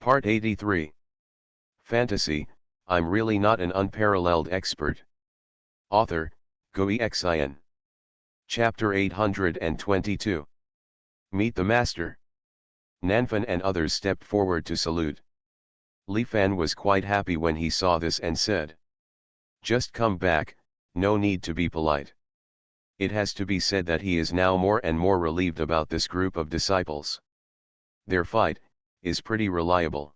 Part 83. Fantasy, I'm really not an unparalleled expert. Author, Xuanhuan. Chapter 822. Meet the Master. Nanfan and others stepped forward to salute. Li Fan was quite happy when he saw this and said, "Just come back, no need to be polite." It has to be said that he is now more and more relieved about this group of disciples. Their fight is pretty reliable.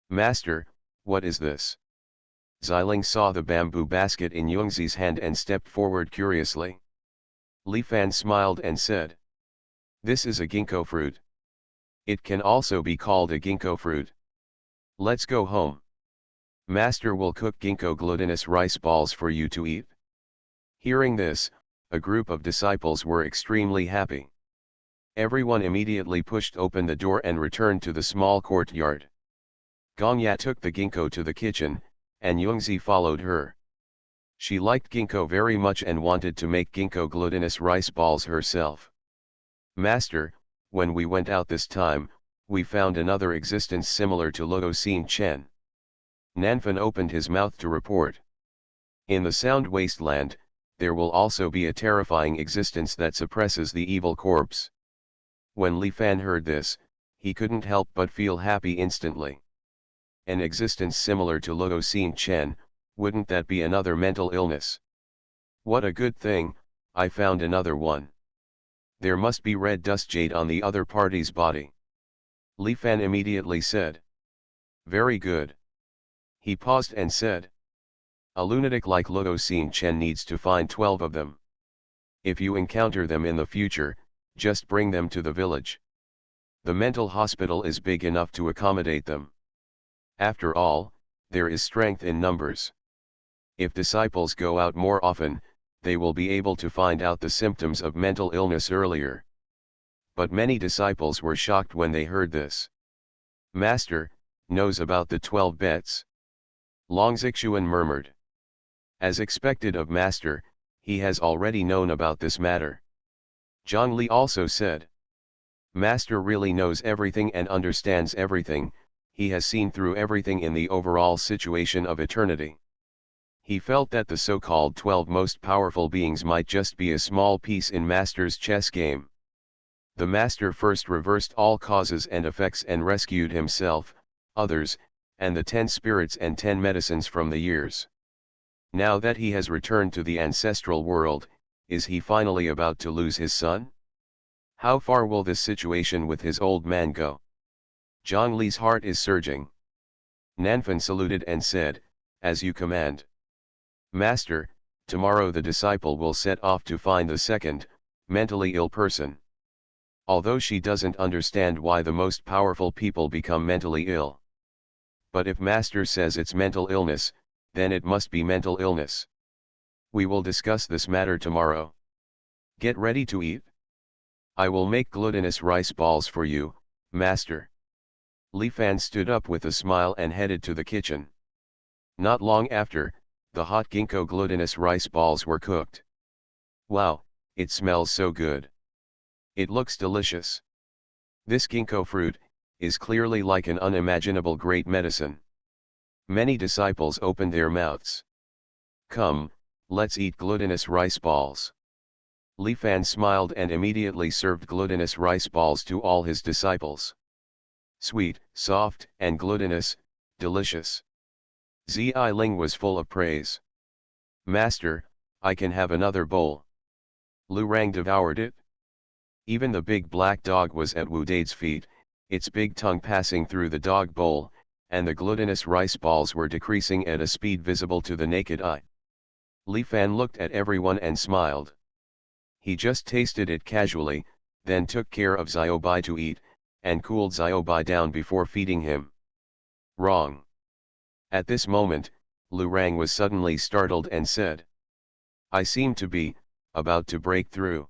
"Master, what is this?" Xiling saw the bamboo basket in Yungzi's hand and stepped forward curiously. Li Fan smiled and said, "This is a ginkgo fruit. It can also be called a ginkgo fruit. Let's go home. Master will cook ginkgo glutinous rice balls for you to eat." Hearing this, a group of disciples were extremely happy. Everyone immediately pushed open the door and returned to the small courtyard. Gongya took the ginkgo to the kitchen, and Yungzi followed her. She liked ginkgo very much and wanted to make ginkgo glutinous rice balls herself. "Master, when we went out this time, we found another existence similar to Luoxin Chen." Nanfan opened his mouth to report. "In the Sound Wasteland, there will also be a terrifying existence that suppresses the evil corpse." When Li Fan heard this, he couldn't help but feel happy instantly. An existence similar to Luoxin Chen, wouldn't that be another mental illness? What a good thing, I found another one. There must be red dust jade on the other party's body. Li Fan immediately said. "Very good." He paused and said, "A lunatic like Luoxin Chen needs to find 12 of them. If you encounter them in the future, just bring them to the village. The mental hospital is big enough to accommodate them. After all, there is strength in numbers. If disciples go out more often, they will be able to find out the symptoms of mental illness earlier." But many disciples were shocked when they heard this. "Master knows about the 12 bets?" Xuanhuan murmured. "As expected of Master, he has already known about this matter." Zhongli also said. "Master really knows everything and understands everything, he has seen through everything in the overall situation of eternity." He felt that the so-called 12 most powerful beings might just be a small piece in Master's chess game. The Master first reversed all causes and effects and rescued himself, others, and the 10 spirits and 10 medicines from the years. Now that he has returned to the ancestral world, is he finally about to lose his son? How far will this situation with his old man go? Zhongli's heart is surging. Nanfan saluted and said, "As you command." "Master, tomorrow the disciple will set off to find the second, mentally ill person. Although she doesn't understand why the most powerful people become mentally ill. But if Master says it's mental illness, then it must be mental illness. We will discuss this matter tomorrow. Get ready to eat. I will make glutinous rice balls for you, Master." Li Fan stood up with a smile and headed to the kitchen. Not long after, the hot ginkgo glutinous rice balls were cooked. "Wow, it smells so good. It looks delicious. This ginkgo fruit is clearly like an unimaginable great medicine." Many disciples opened their mouths. "Come, let's eat glutinous rice balls." Li Fan smiled and immediately served glutinous rice balls to all his disciples. Sweet, soft, and glutinous, delicious. Xiling was full of praise. "Master, I can have another bowl." Lu Rang devoured it. Even the big black dog was at Wu Dade's feet, its big tongue passing through the dog bowl, and the glutinous rice balls were decreasing at a speed visible to the naked eye. Li Fan looked at everyone and smiled. He just tasted it casually, then took care of Xiaobai to eat, and cooled Xiaobai down before feeding him. Wrong. At this moment, Lu Rang was suddenly startled and said, "I seem to be about to break through.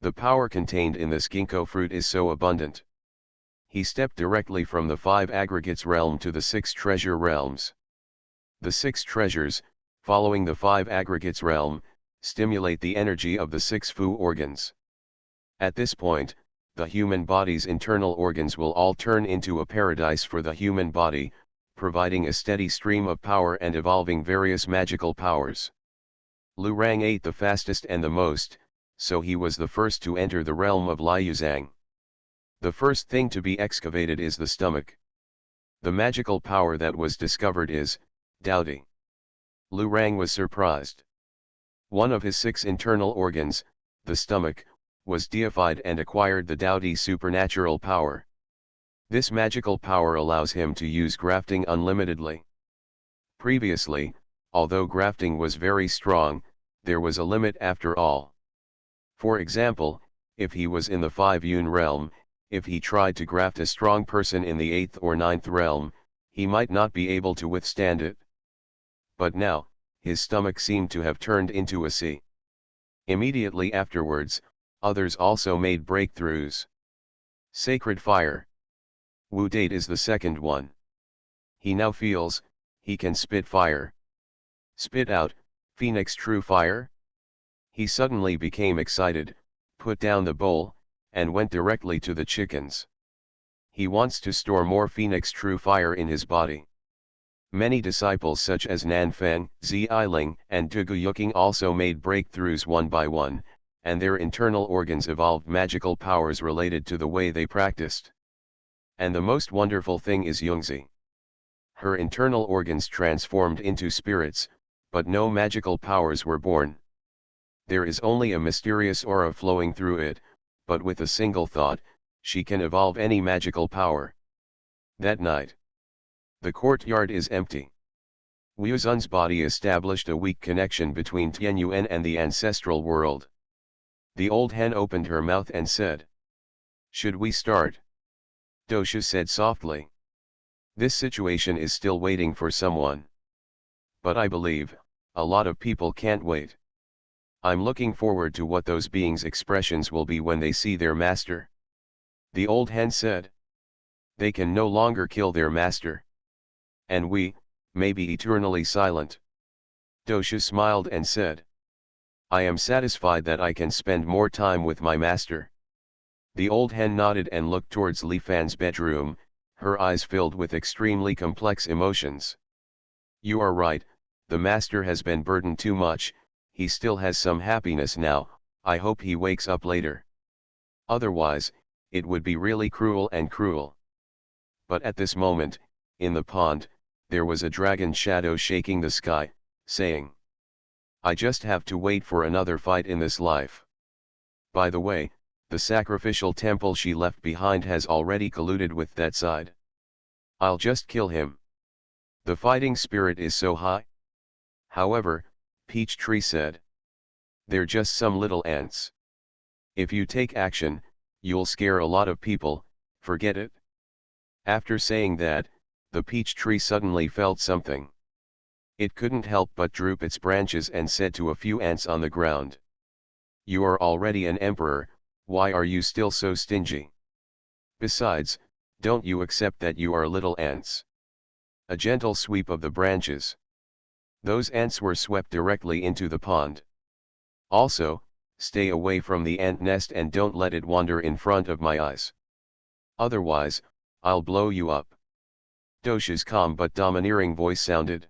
The power contained in this ginkgo fruit is so abundant." He stepped directly from the 5 aggregates realm to the 6 treasure realms. The 6 treasures, following the 5 aggregates realm, stimulate the energy of the 6 fu organs. At this point, the human body's internal organs will all turn into a paradise for the human body, providing a steady stream of power and evolving various magical powers. Lu Rang ate the fastest and the most, so he was the first to enter the realm of Liuzang. The first thing to be excavated is the stomach. The magical power that was discovered is Daodi. Lu Rang was surprised. One of his 6 internal organs, the stomach, was deified and acquired the Daodi supernatural power. This magical power allows him to use grafting unlimitedly. Previously, although grafting was very strong, there was a limit after all. For example, if he was in the 5-yun realm, if he tried to graft a strong person in the 8th or 9th realm, he might not be able to withstand it. But now, his stomach seemed to have turned into a sea. Immediately afterwards, others also made breakthroughs. Sacred fire. Wu Date is the second one. He now feels, he can spit fire. Spit out, Phoenix True Fire? He suddenly became excited, put down the bowl, and went directly to the chickens. He wants to store more Phoenix True Fire in his body. Many disciples such as Nanfeng, Ziling, and Dugu Yuking also made breakthroughs one by one, and their internal organs evolved magical powers related to the way they practiced. And the most wonderful thing is Yungzi. Her internal organs transformed into spirits, but no magical powers were born. There is only a mysterious aura flowing through it, but with a single thought, she can evolve any magical power. That night, the courtyard is empty. Wu Zun's body established a weak connection between Tianyuan and the ancestral world. The old hen opened her mouth and said, "Should we start?" Dosha said softly. "This situation is still waiting for someone. But I believe, a lot of people can't wait. I'm looking forward to what those beings' expressions will be when they see their master." The old hen said, "They can no longer kill their master. And we, may be eternally silent." Dosha smiled and said, "I am satisfied that I can spend more time with my master." The old hen nodded and looked towards Li Fan's bedroom, her eyes filled with extremely complex emotions. "You are right, the master has been burdened too much, he still has some happiness now, I hope he wakes up later. Otherwise, it would be really cruel and cruel." But at this moment, in the pond, there was a dragon shadow shaking the sky, saying, "I just have to wait for another fight in this life. By the way, the sacrificial temple she left behind has already colluded with that side. I'll just kill him. The fighting spirit is so high." However, Peach Tree said, "They're just some little ants. If you take action, you'll scare a lot of people, forget it." After saying that, the peach tree suddenly felt something. It couldn't help but droop its branches and said to a few ants on the ground, "You are already an emperor, why are you still so stingy? Besides, don't you accept that you are little ants?" A gentle sweep of the branches. Those ants were swept directly into the pond. "Also, stay away from the ant nest and don't let it wander in front of my eyes. Otherwise, I'll blow you up." Dosha's calm but domineering voice sounded.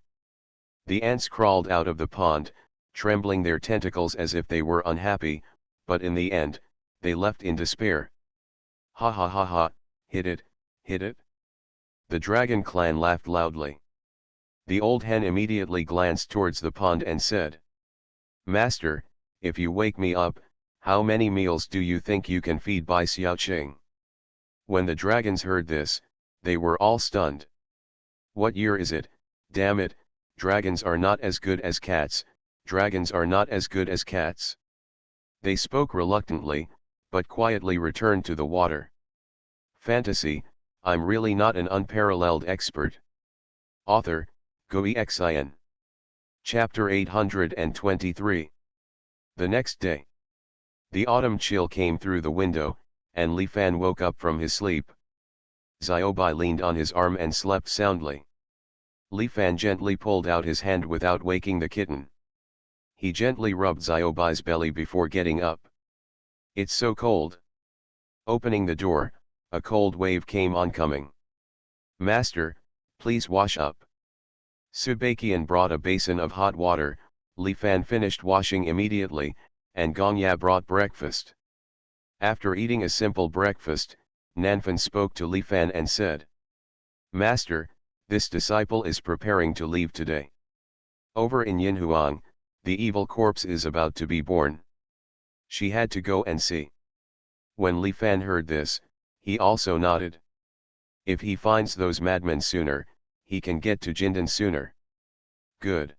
The ants crawled out of the pond, trembling their tentacles as if they were unhappy, but in the end, they left in despair. "Ha ha ha ha, hit it, hit it." The dragon clan laughed loudly. The old hen immediately glanced towards the pond and said, "Master, if you wake me up, how many meals do you think you can feed by Xiaoqing?" When the dragons heard this, they were all stunned. "What year is it? Damn it, dragons are not as good as cats, dragons are not as good as cats." They spoke reluctantly, but quietly returned to the water. Fantasy, I'm really not an unparalleled expert. Author, Gui Xian. Chapter 823. The next day. The autumn chill came through the window, and Li Fan woke up from his sleep. Xiaobai leaned on his arm and slept soundly. Li Fan gently pulled out his hand without waking the kitten. He gently rubbed Xiaobai's belly before getting up. "It's so cold." Opening the door, a cold wave came oncoming. "Master, please wash up." Subakian brought a basin of hot water, Li Fan finished washing immediately, and Gongya brought breakfast. After eating a simple breakfast, Nanfan spoke to Li Fan and said, "Master, this disciple is preparing to leave today. Over in Yinhuang, the evil corpse is about to be born. She had to go and see." When Li Fan heard this, he also nodded. If he finds those madmen sooner, he can get to Jindan sooner. Good.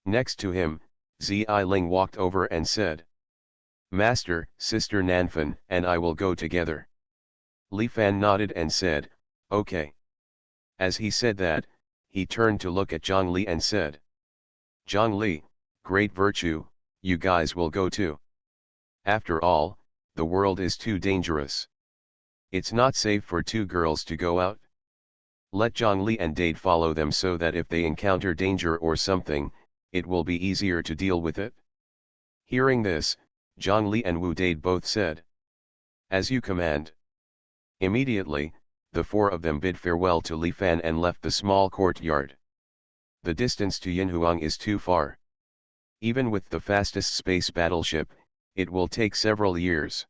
Next to him, Ziling walked over and said, "Master, Sister Nanfan and I will go together." Li Fan nodded and said, "Okay." As he said that, he turned to look at Zhang Li and said, "Zhang Li, great virtue, you guys will go too. After all, the world is too dangerous. It's not safe for two girls to go out. Let Zhang Li and Dade follow them so that if they encounter danger or something, it will be easier to deal with it." Hearing this, Zhang Li and Wu Dade both said, "As you command." Immediately, the four of them bid farewell to Li Fan and left the small courtyard. The distance to Yinhuang is too far. Even with the fastest space battleship, it will take several years.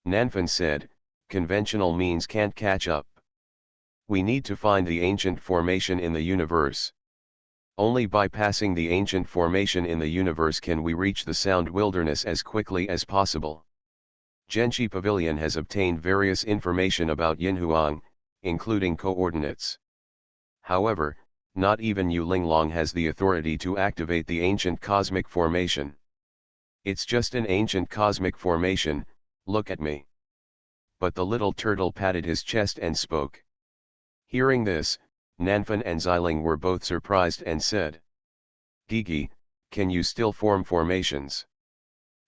Nanfan said, "Conventional means can't catch up. We need to find the ancient formation in the universe. Only by passing the ancient formation in the universe can we reach the Sound Wilderness as quickly as possible." Genshi Pavilion has obtained various information about Yinhuang, including coordinates. However, not even Yu Linglong has the authority to activate the ancient cosmic formation. "It's just an ancient cosmic formation, look at me." But the little turtle patted his chest and spoke. Hearing this, Nanfan and Xiling were both surprised and said, "Gigi, can you still form formations?"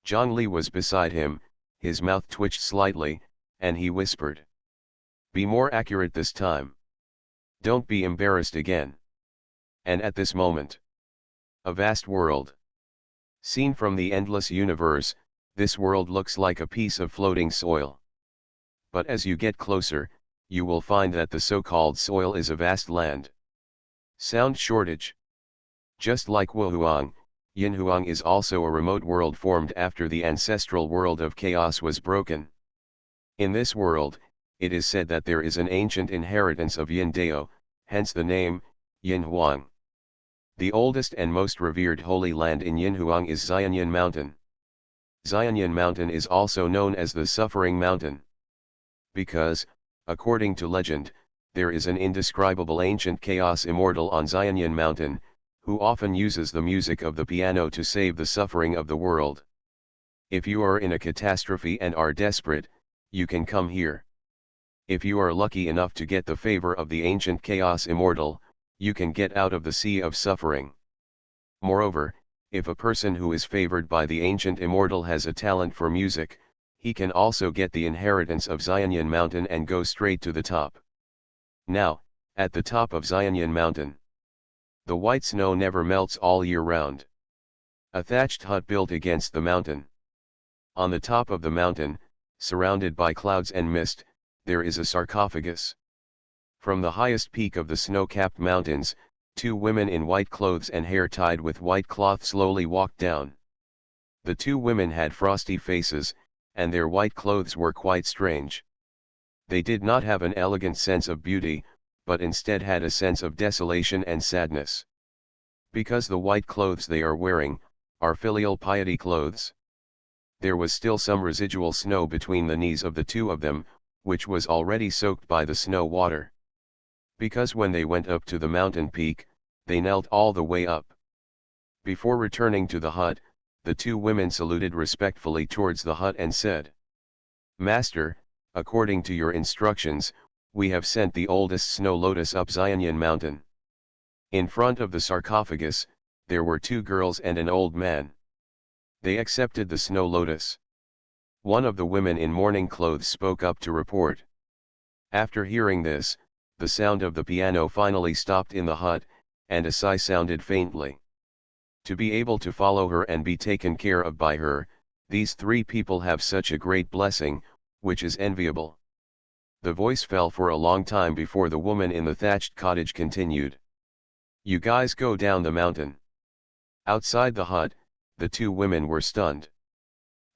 Zhang Li was beside him, his mouth twitched slightly, and he whispered, "Be more accurate this time. Don't be embarrassed again." And at this moment, a vast world. Seen from the endless universe, this world looks like a piece of floating soil. But as you get closer, you will find that the so-called soil is a vast land. Sound shortage. Just like Wuhuang, Yinhuang is also a remote world formed after the ancestral world of chaos was broken. In this world, it is said that there is an ancient inheritance of Yin Dao, hence the name, Yinhuang. The oldest and most revered holy land in Yinhuang is Xuanhuan Mountain. Xuanhuan Mountain is also known as the Suffering Mountain. Because, according to legend, there is an indescribable ancient chaos immortal on Xuanhuan Mountain, who often uses the music of the piano to save the suffering of the world. If you are in a catastrophe and are desperate, you can come here. If you are lucky enough to get the favor of the ancient chaos immortal, you can get out of the sea of suffering. Moreover, if a person who is favored by the ancient immortal has a talent for music, he can also get the inheritance of Xuanhuan Mountain and go straight to the top. Now, at the top of Xuanhuan Mountain, the white snow never melts all year round. A thatched hut built against the mountain. On the top of the mountain, surrounded by clouds and mist, there is a sarcophagus. From the highest peak of the snow-capped mountains, two women in white clothes and hair tied with white cloth slowly walked down. The two women had frosty faces, and their white clothes were quite strange. They did not have an elegant sense of beauty, but instead had a sense of desolation and sadness. Because the white clothes they are wearing, are filial piety clothes. There was still some residual snow between the knees of the two of them, which was already soaked by the snow water. Because when they went up to the mountain peak, they knelt all the way up. Before returning to the hut, the two women saluted respectfully towards the hut and said, "Master, according to your instructions, we have sent the oldest snow lotus up Xuanhuan Mountain." In front of the sarcophagus, there were two girls and an old man. They accepted the snow lotus. One of the women in mourning clothes spoke up to report. After hearing this, the sound of the piano finally stopped in the hut, and a sigh sounded faintly. To be able to follow her and be taken care of by her, these three people have such a great blessing, which is enviable. The voice fell for a long time before the woman in the thatched cottage continued. You guys go down the mountain. Outside the hut, the two women were stunned.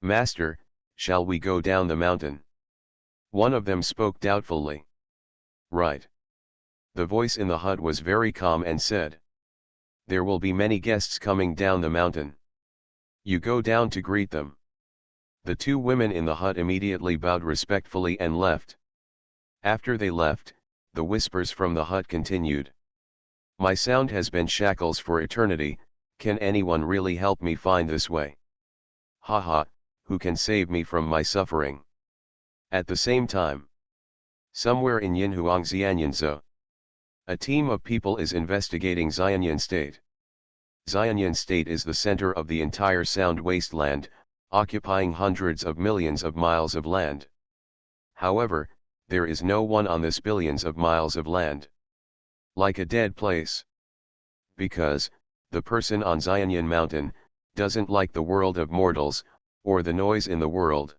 Master, shall we go down the mountain? One of them spoke doubtfully. Right. The voice in the hut was very calm and said. There will be many guests coming down the mountain. You go down to greet them. The two women in the hut immediately bowed respectfully and left. After they left, the whispers from the hut continued. My sound has been shackles for eternity, can anyone really help me find this way? Haha, who can save me from my suffering? At the same time, somewhere in Yinhuang Xianyanzhou, a team of people is investigating Xuanhuan State. Xuanhuan State is the center of the entire sound wasteland, occupying hundreds of millions of miles of land. However, there is no one on this billions of miles of land. Like a dead place. Because, the person on Xuanhuan Mountain, doesn't like the world of mortals, or the noise in the world.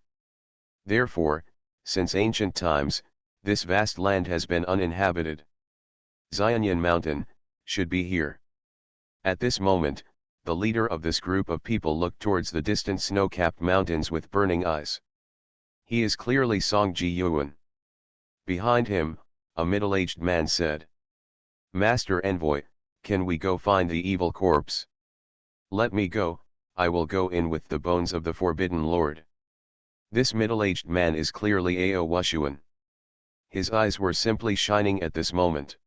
Therefore, since ancient times, this vast land has been uninhabited. Xuanhuan Mountain, should be here. At this moment, the leader of this group of people looked towards the distant snow-capped mountains with burning eyes. He is clearly Song Ji-Yuan. Behind him, a middle-aged man said. Master Envoy, can we go find the evil corpse? Let me go, I will go in with the bones of the Forbidden Lord. This middle-aged man is clearly Ao Wushuan. His eyes were simply shining at this moment.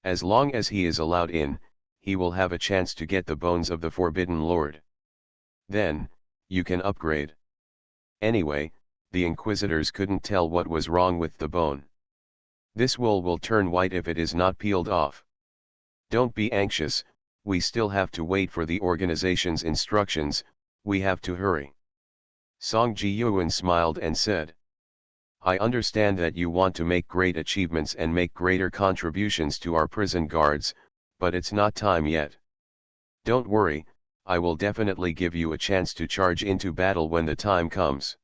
As long as he is allowed in, he will have a chance to get the bones of the Forbidden Lord. Then, you can upgrade. Anyway, the inquisitors couldn't tell what was wrong with the bone. This wool will turn white if it is not peeled off. Don't be anxious, we still have to wait for the organization's instructions, we have to hurry. Song Ji-Yuan smiled and said. I understand that you want to make great achievements and make greater contributions to our prison guards, but it's not time yet. Don't worry, I will definitely give you a chance to charge into battle when the time comes.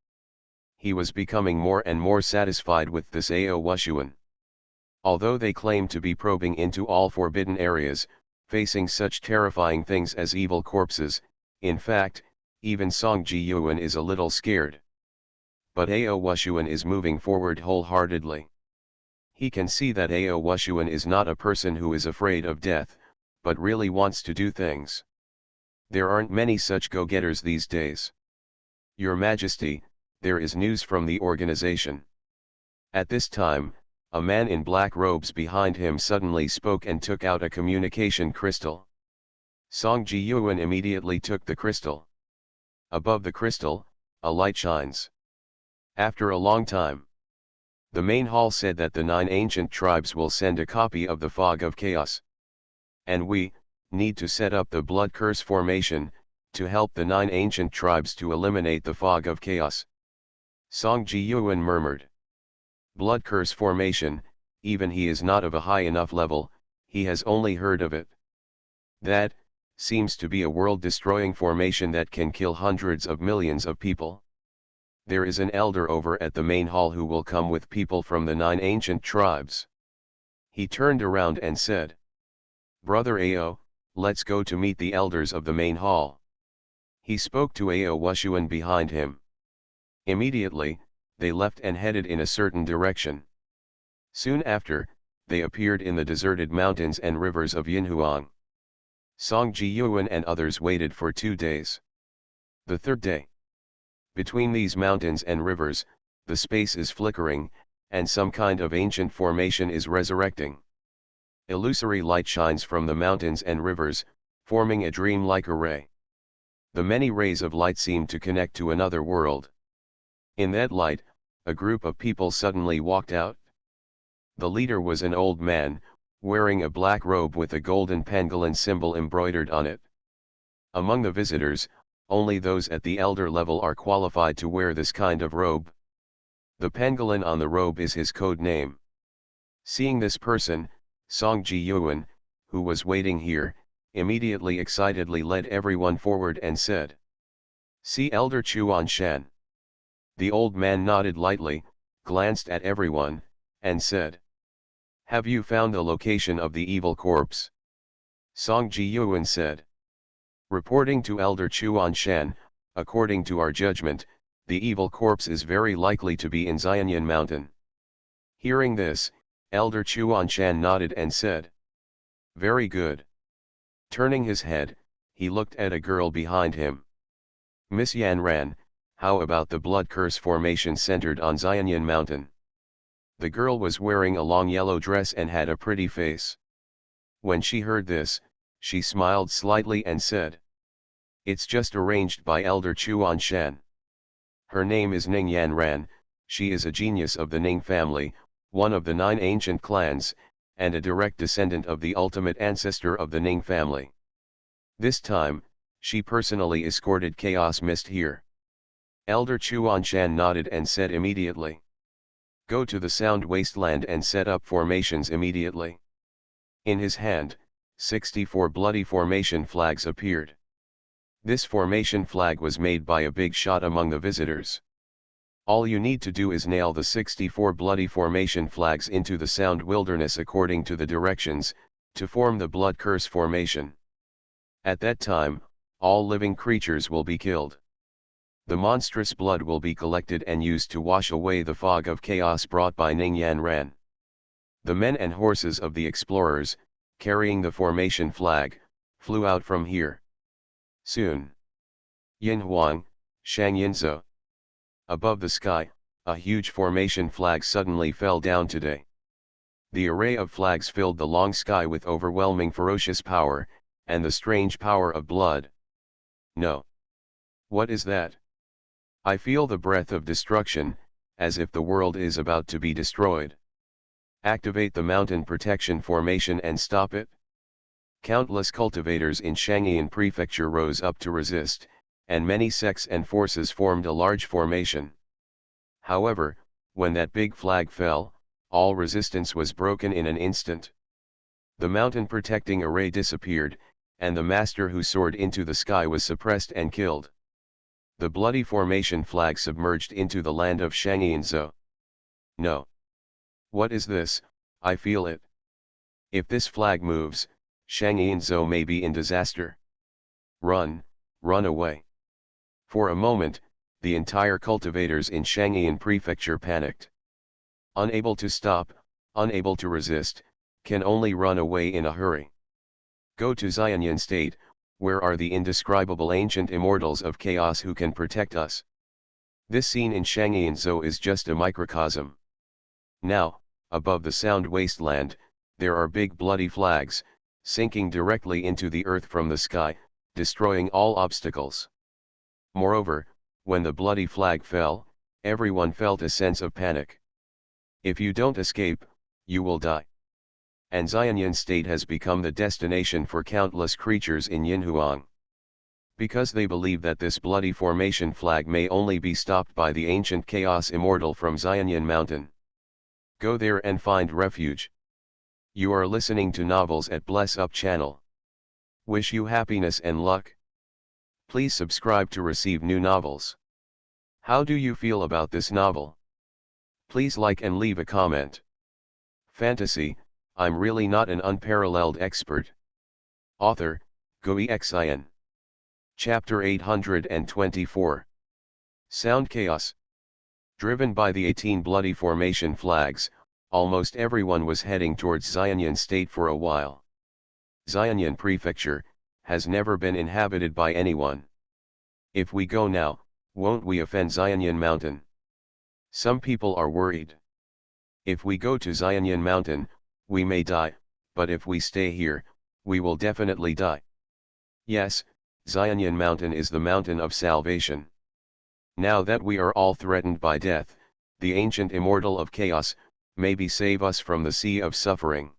He was becoming more and more satisfied with this Ao Wushuan. Although they claim to be probing into all forbidden areas, facing such terrifying things as evil corpses, in fact, even Song Ji-Yuan is a little scared. But Ao Wushuan is moving forward wholeheartedly. He can see that Ao Wushuan is not a person who is afraid of death, but really wants to do things. There aren't many such go-getters these days. Your Majesty, there is news from the organization. At this time, a man in black robes behind him suddenly spoke and took out a communication crystal. Song Ji-Yuan immediately took the crystal. Above the crystal, a light shines. After a long time, the main hall said that the 9 ancient tribes will send a copy of the Fog of Chaos. And we need to set up the Blood Curse formation, to help the 9 ancient tribes to eliminate the Fog of Chaos. Song Ji-Yuan murmured. Blood Curse formation, even he is not of a high enough level, he has only heard of it. That seems to be a world-destroying formation that can kill hundreds of millions of people. There is an elder over at the main hall who will come with people from the 9 ancient tribes. He turned around and said. Brother Ao, let's go to meet the elders of the main hall. He spoke to Ao Wushuan behind him. Immediately, they left and headed in a certain direction. Soon after, they appeared in the deserted mountains and rivers of Yinhuang. Song Ji-Yuan and others waited for 2 days. The third day. Between these mountains and rivers, the space is flickering, and some kind of ancient formation is resurrecting. Illusory light shines from the mountains and rivers, forming a dream-like array. The many rays of light seem to connect to another world. In that light, a group of people suddenly walked out. The leader was an old man, wearing a black robe with a golden pangolin symbol embroidered on it. Among the visitors, only those at the elder level are qualified to wear this kind of robe. The pangolin on the robe is his code name. Seeing this person, Song Ji-Yuan, who was waiting here, immediately excitedly led everyone forward and said. See Elder Xuanhuan. The old man nodded lightly, glanced at everyone, and said, "Have you found the location of the evil corpse?" Song Ji-yuan said, "Reporting to Elder Xuanhuan, according to our judgment, the evil corpse is very likely to be in Xuanhuan Mountain." Hearing this, Elder Xuanhuan nodded and said, "Very good." Turning his head, he looked at a girl behind him. "Miss Yan Ran, how about the blood curse formation centered on Xuanhuan Mountain?" The girl was wearing a long yellow dress and had a pretty face. When she heard this, she smiled slightly and said, "It's just arranged by Elder Xuanhuan. Her name is Ning Yan Ran, she is a genius of the Ning family, one of the 9 ancient clans, and a direct descendant of the ultimate ancestor of the Ning family. This time, she personally escorted Chaos Mist here." Elder Xuanhuan nodded and said immediately, "Go to the Sound Wasteland and set up formations immediately." In his hand, 64 bloody formation flags appeared. This formation flag was made by a big shot among the visitors. All you need to do is nail the 64 bloody formation flags into the Sound Wilderness according to the directions, to form the Blood Curse formation. At that time, all living creatures will be killed. The monstrous blood will be collected and used to wash away the fog of chaos brought by Ning Yan Ran. The men and horses of the explorers, carrying the formation flag, flew out from here. Soon, Yinhuang, Shangyinzhou. Above the sky, a huge formation flag suddenly fell down today. The array of flags filled the long sky with overwhelming ferocious power, and the strange power of blood. No. What is that? I feel the breath of destruction, as if the world is about to be destroyed. Activate the mountain protection formation and stop it. Countless cultivators in Shangyin Prefecture rose up to resist, and many sects and forces formed a large formation. However, when that big flag fell, all resistance was broken in an instant. The mountain protecting array disappeared, and the master who soared into the sky was suppressed and killed. The bloody formation flag submerged into the land of Shangyinzhou. No. What is this? I feel it. If this flag moves, Shangyinzhou may be in disaster. Run, run away. For a moment, the entire cultivators in Shangyin Prefecture panicked. Unable to stop, unable to resist, can only run away in a hurry. Go to Xuanhuan State, where are the indescribable ancient immortals of chaos who can protect us? This scene in Shangyinzhou is just a microcosm. Now, above the Sound Wasteland, there are big bloody flags, sinking directly into the earth from the sky, destroying all obstacles. Moreover, when the bloody flag fell, everyone felt a sense of panic. If you don't escape, you will die. And Xuanhuan State has become the destination for countless creatures in Yinhuang. Because they believe that this bloody formation flag may only be stopped by the ancient chaos immortal from Xuanhuan Mountain. Go there and find refuge. You are listening to Novels at Bless Up channel. Wish you happiness and luck. Please subscribe to receive new novels. How do you feel about this novel? Please like and leave a comment. Fantasy, I'm really not an unparalleled expert. Author, Xuanhuan. Chapter 824. Sound Chaos. Driven by the 18 bloody formation flags, almost everyone was heading towards Xuanhuan State for a while. Xuanhuan Prefecture has never been inhabited by anyone. If we go now, won't we offend Xuanhuan Mountain? Some people are worried. If we go to Xuanhuan Mountain, we may die, but if we stay here, we will definitely die. Yes, Xuanhuan Mountain is the mountain of salvation. Now that we are all threatened by death, the ancient immortal of chaos, maybe save us from the sea of suffering.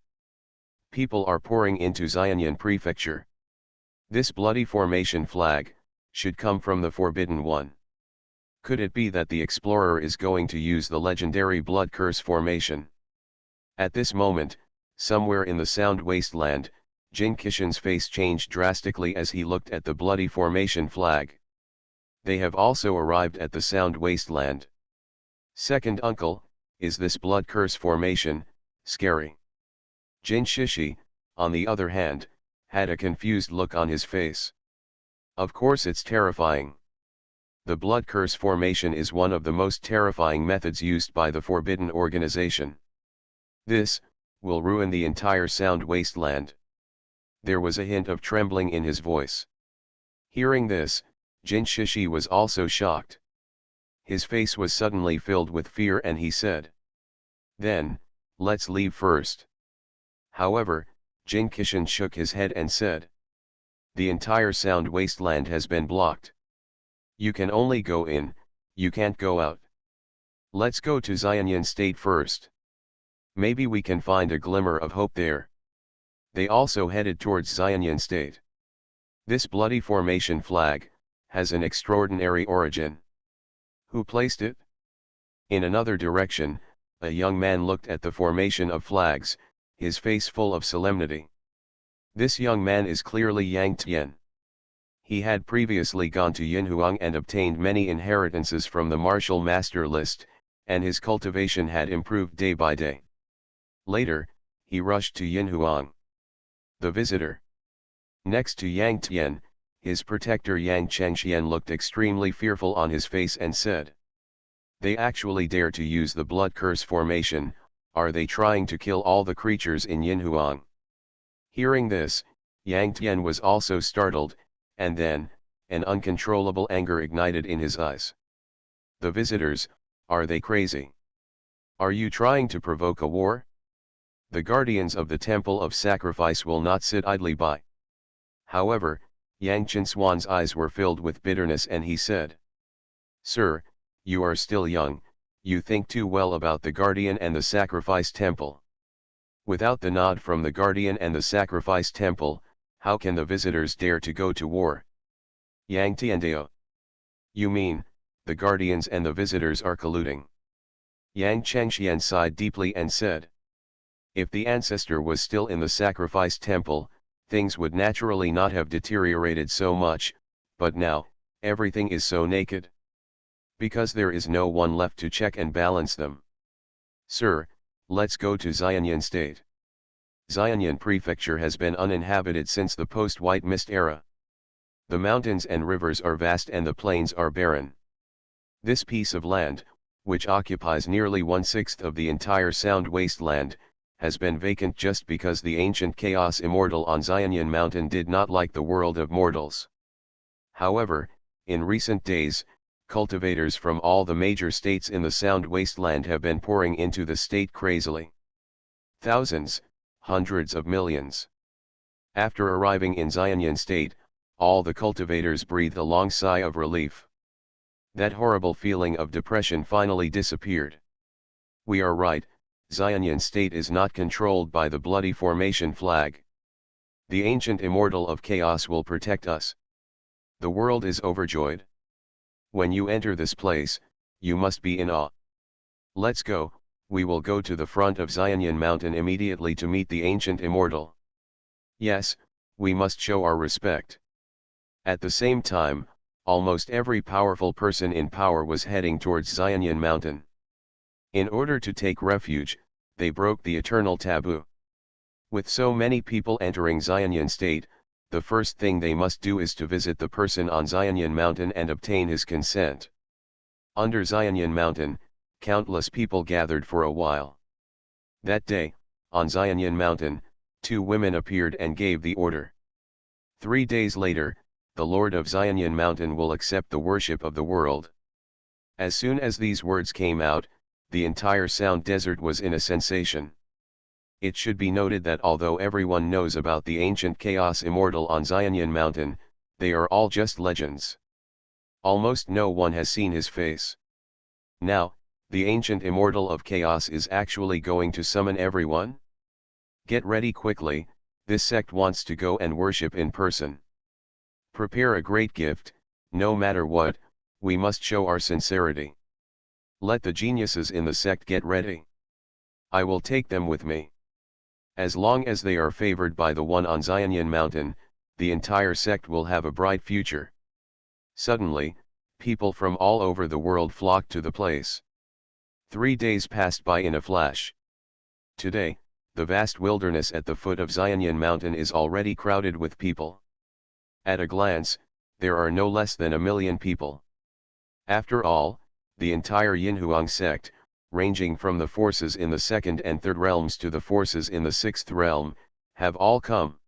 People are pouring into Xuanhuan Prefecture. This bloody formation flag should come from the Forbidden One. Could it be that the explorer is going to use the legendary blood curse formation? At this moment, somewhere in the Sound Wasteland, Jin Kishin's face changed drastically as he looked at the bloody formation flag. They have also arrived at the Sound Wasteland. Second uncle, is this blood curse formation, scary? Jin Shishi, on the other hand, had a confused look on his face. Of course it's terrifying. The blood curse formation is one of the most terrifying methods used by the Forbidden Organization. This will ruin the entire Sound Wasteland. There was a hint of trembling in his voice. Hearing this, Jin Shishi was also shocked. His face was suddenly filled with fear and he said, "Then, let's leave first." However, Jin Kishin shook his head and said, "The entire Sound Wasteland has been blocked. You can only go in, you can't go out. Let's go to Xuanhuan State first. Maybe we can find a glimmer of hope there." They also headed towards Xuanhuan State. This bloody formation flag has an extraordinary origin. Who placed it? In another direction, a young man looked at the formation of flags, his face full of solemnity. This young man is clearly Yang Tian. He had previously gone to Yinhuang and obtained many inheritances from the martial master list, and his cultivation had improved day by day. Later, he rushed to Yinhuang. The visitor. Next to Yang Tian, his protector Yang Chengxian looked extremely fearful on his face and said, "They actually dare to use the blood curse formation, are they trying to kill all the creatures in Yinhuang?" Hearing this, Yang Tian was also startled, and then, an uncontrollable anger ignited in his eyes. "The visitors, are they crazy? Are you trying to provoke a war? The guardians of the Temple of Sacrifice will not sit idly by." However, Yang Xuanhuan's eyes were filled with bitterness and he said, "Sir, you are still young, you think too well about the Guardian and the Sacrifice Temple. Without the nod from the Guardian and the Sacrifice Temple, how can the visitors dare to go to war?" Yang Tiandeo. "You mean, the Guardians and the visitors are colluding?" Yang Chengxian sighed deeply and said, "If the ancestor was still in the Sacrifice Temple, things would naturally not have deteriorated so much, but now, everything is so naked. Because there is no one left to check and balance them. Sir, let's go to Xuanhuan State. Xuanhuan Prefecture has been uninhabited since the post-White Mist era. The mountains and rivers are vast and the plains are barren. This piece of land, which occupies nearly 1/6 of the entire Sound Wasteland, has been vacant just because the ancient Chaos Immortal on Xuanhuan Mountain did not like the world of mortals. However, in recent days, cultivators from all the major states in the Sound Wasteland have been pouring into the state crazily. Thousands, hundreds of millions. After arriving in Xuanhuan State, all the cultivators breathed a long sigh of relief. That horrible feeling of depression finally disappeared. We are right. Xuanhuan State is not controlled by the bloody formation flag. The ancient immortal of chaos will protect us. The world is overjoyed. When you enter this place, you must be in awe. Let's go, we will go to the front of Xuanhuan Mountain immediately to meet the ancient immortal. Yes, we must show our respect. At the same time, almost every powerful person in power was heading towards Xuanhuan Mountain. In order to take refuge, they broke the eternal taboo. With so many people entering Xuanhuan State, the first thing they must do is to visit the person on Xuanhuan Mountain and obtain his consent. Under Xuanhuan Mountain, countless people gathered for a while. That day, on Xuanhuan Mountain, 2 women appeared and gave the order. 3 days later, the Lord of Xuanhuan Mountain will accept the worship of the world. As soon as these words came out, the entire Sound Desert was in a sensation. It should be noted that although everyone knows about the ancient Chaos Immortal on Xuanhuan Mountain, they are all just legends. Almost no one has seen his face. Now, the ancient Immortal of Chaos is actually going to summon everyone? Get ready quickly, this sect wants to go and worship in person. Prepare a great gift, no matter what, we must show our sincerity. Let the geniuses in the sect get ready. I will take them with me. As long as they are favored by the one on Xuanhuan Mountain, the entire sect will have a bright future. Suddenly, People from all over the world flocked to the place. 3 days passed by in a flash. Today, the vast wilderness at the foot of Xuanhuan mountain is already crowded with people. At a glance, there are no less than 1 million people. After all, the entire Yinhuang sect, ranging from the forces in the second and third realms to the forces in the sixth realm, have all come.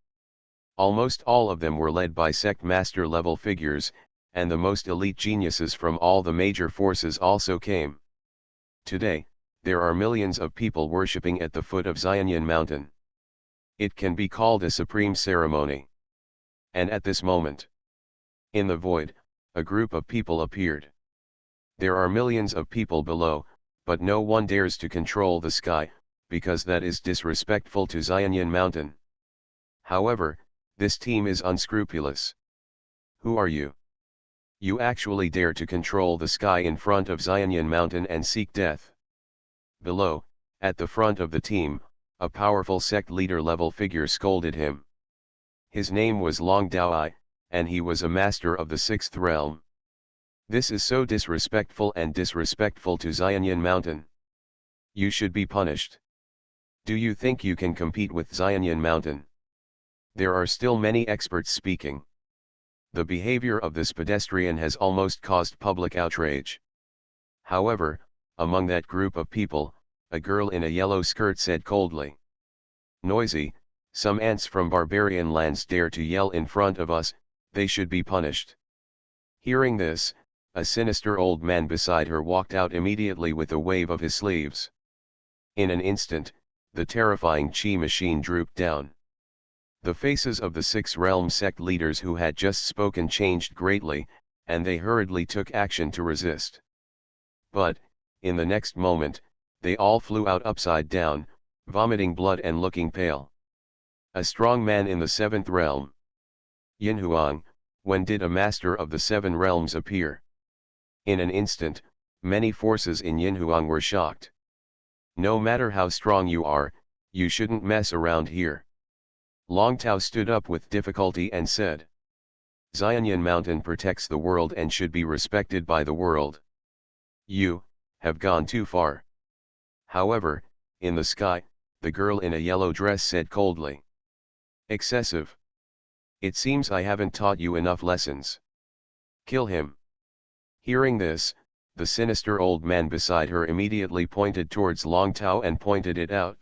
Almost all of them were led by sect master level figures, and the most elite geniuses from all the major forces also came. Today, there are millions of people worshipping at the foot of Xuanhuan mountain. It can be called a supreme ceremony. And at this moment, in the void, a group of people appeared. There are millions of people below, but no one dares to control the sky, because that is disrespectful to Xuanhuan mountain. However, this team is unscrupulous. Who are you? You actually dare to control the sky in front of Xuanhuan mountain and seek death. Below, at the front of the team, a powerful sect leader level figure scolded him. His name was Long Daoi, and he was a master of the sixth realm. This is so disrespectful and disrespectful to Xuanhuan mountain. You should be punished. Do you think you can compete with Xuanhuan mountain? There are still many experts speaking. The behavior of this pedestrian has almost caused public outrage. However, among that group of people, a girl in a yellow skirt said coldly. Noisy, some ants from barbarian lands dare to yell in front of us, they should be punished. Hearing this, a sinister old man beside her walked out immediately with a wave of his sleeves. In an instant, the terrifying chi machine drooped down. The faces of the six realm sect leaders who had just spoken changed greatly, and they hurriedly took action to resist. But, in the next moment, they all flew out upside down, vomiting blood and looking pale. A strong man in the seventh realm. Yinhuang, when did a master of the seven realms appear? In an instant, many forces in Yinhuang were shocked. No matter how strong you are, you shouldn't mess around here. Long Tao stood up with difficulty and said. Xuanhuan mountain protects the world and should be respected by the world. You have gone too far. However, in the sky, the girl in a yellow dress said coldly. Excessive. It seems I haven't taught you enough lessons. Kill him. Hearing this, the sinister old man beside her immediately pointed towards Long Tao and pointed it out.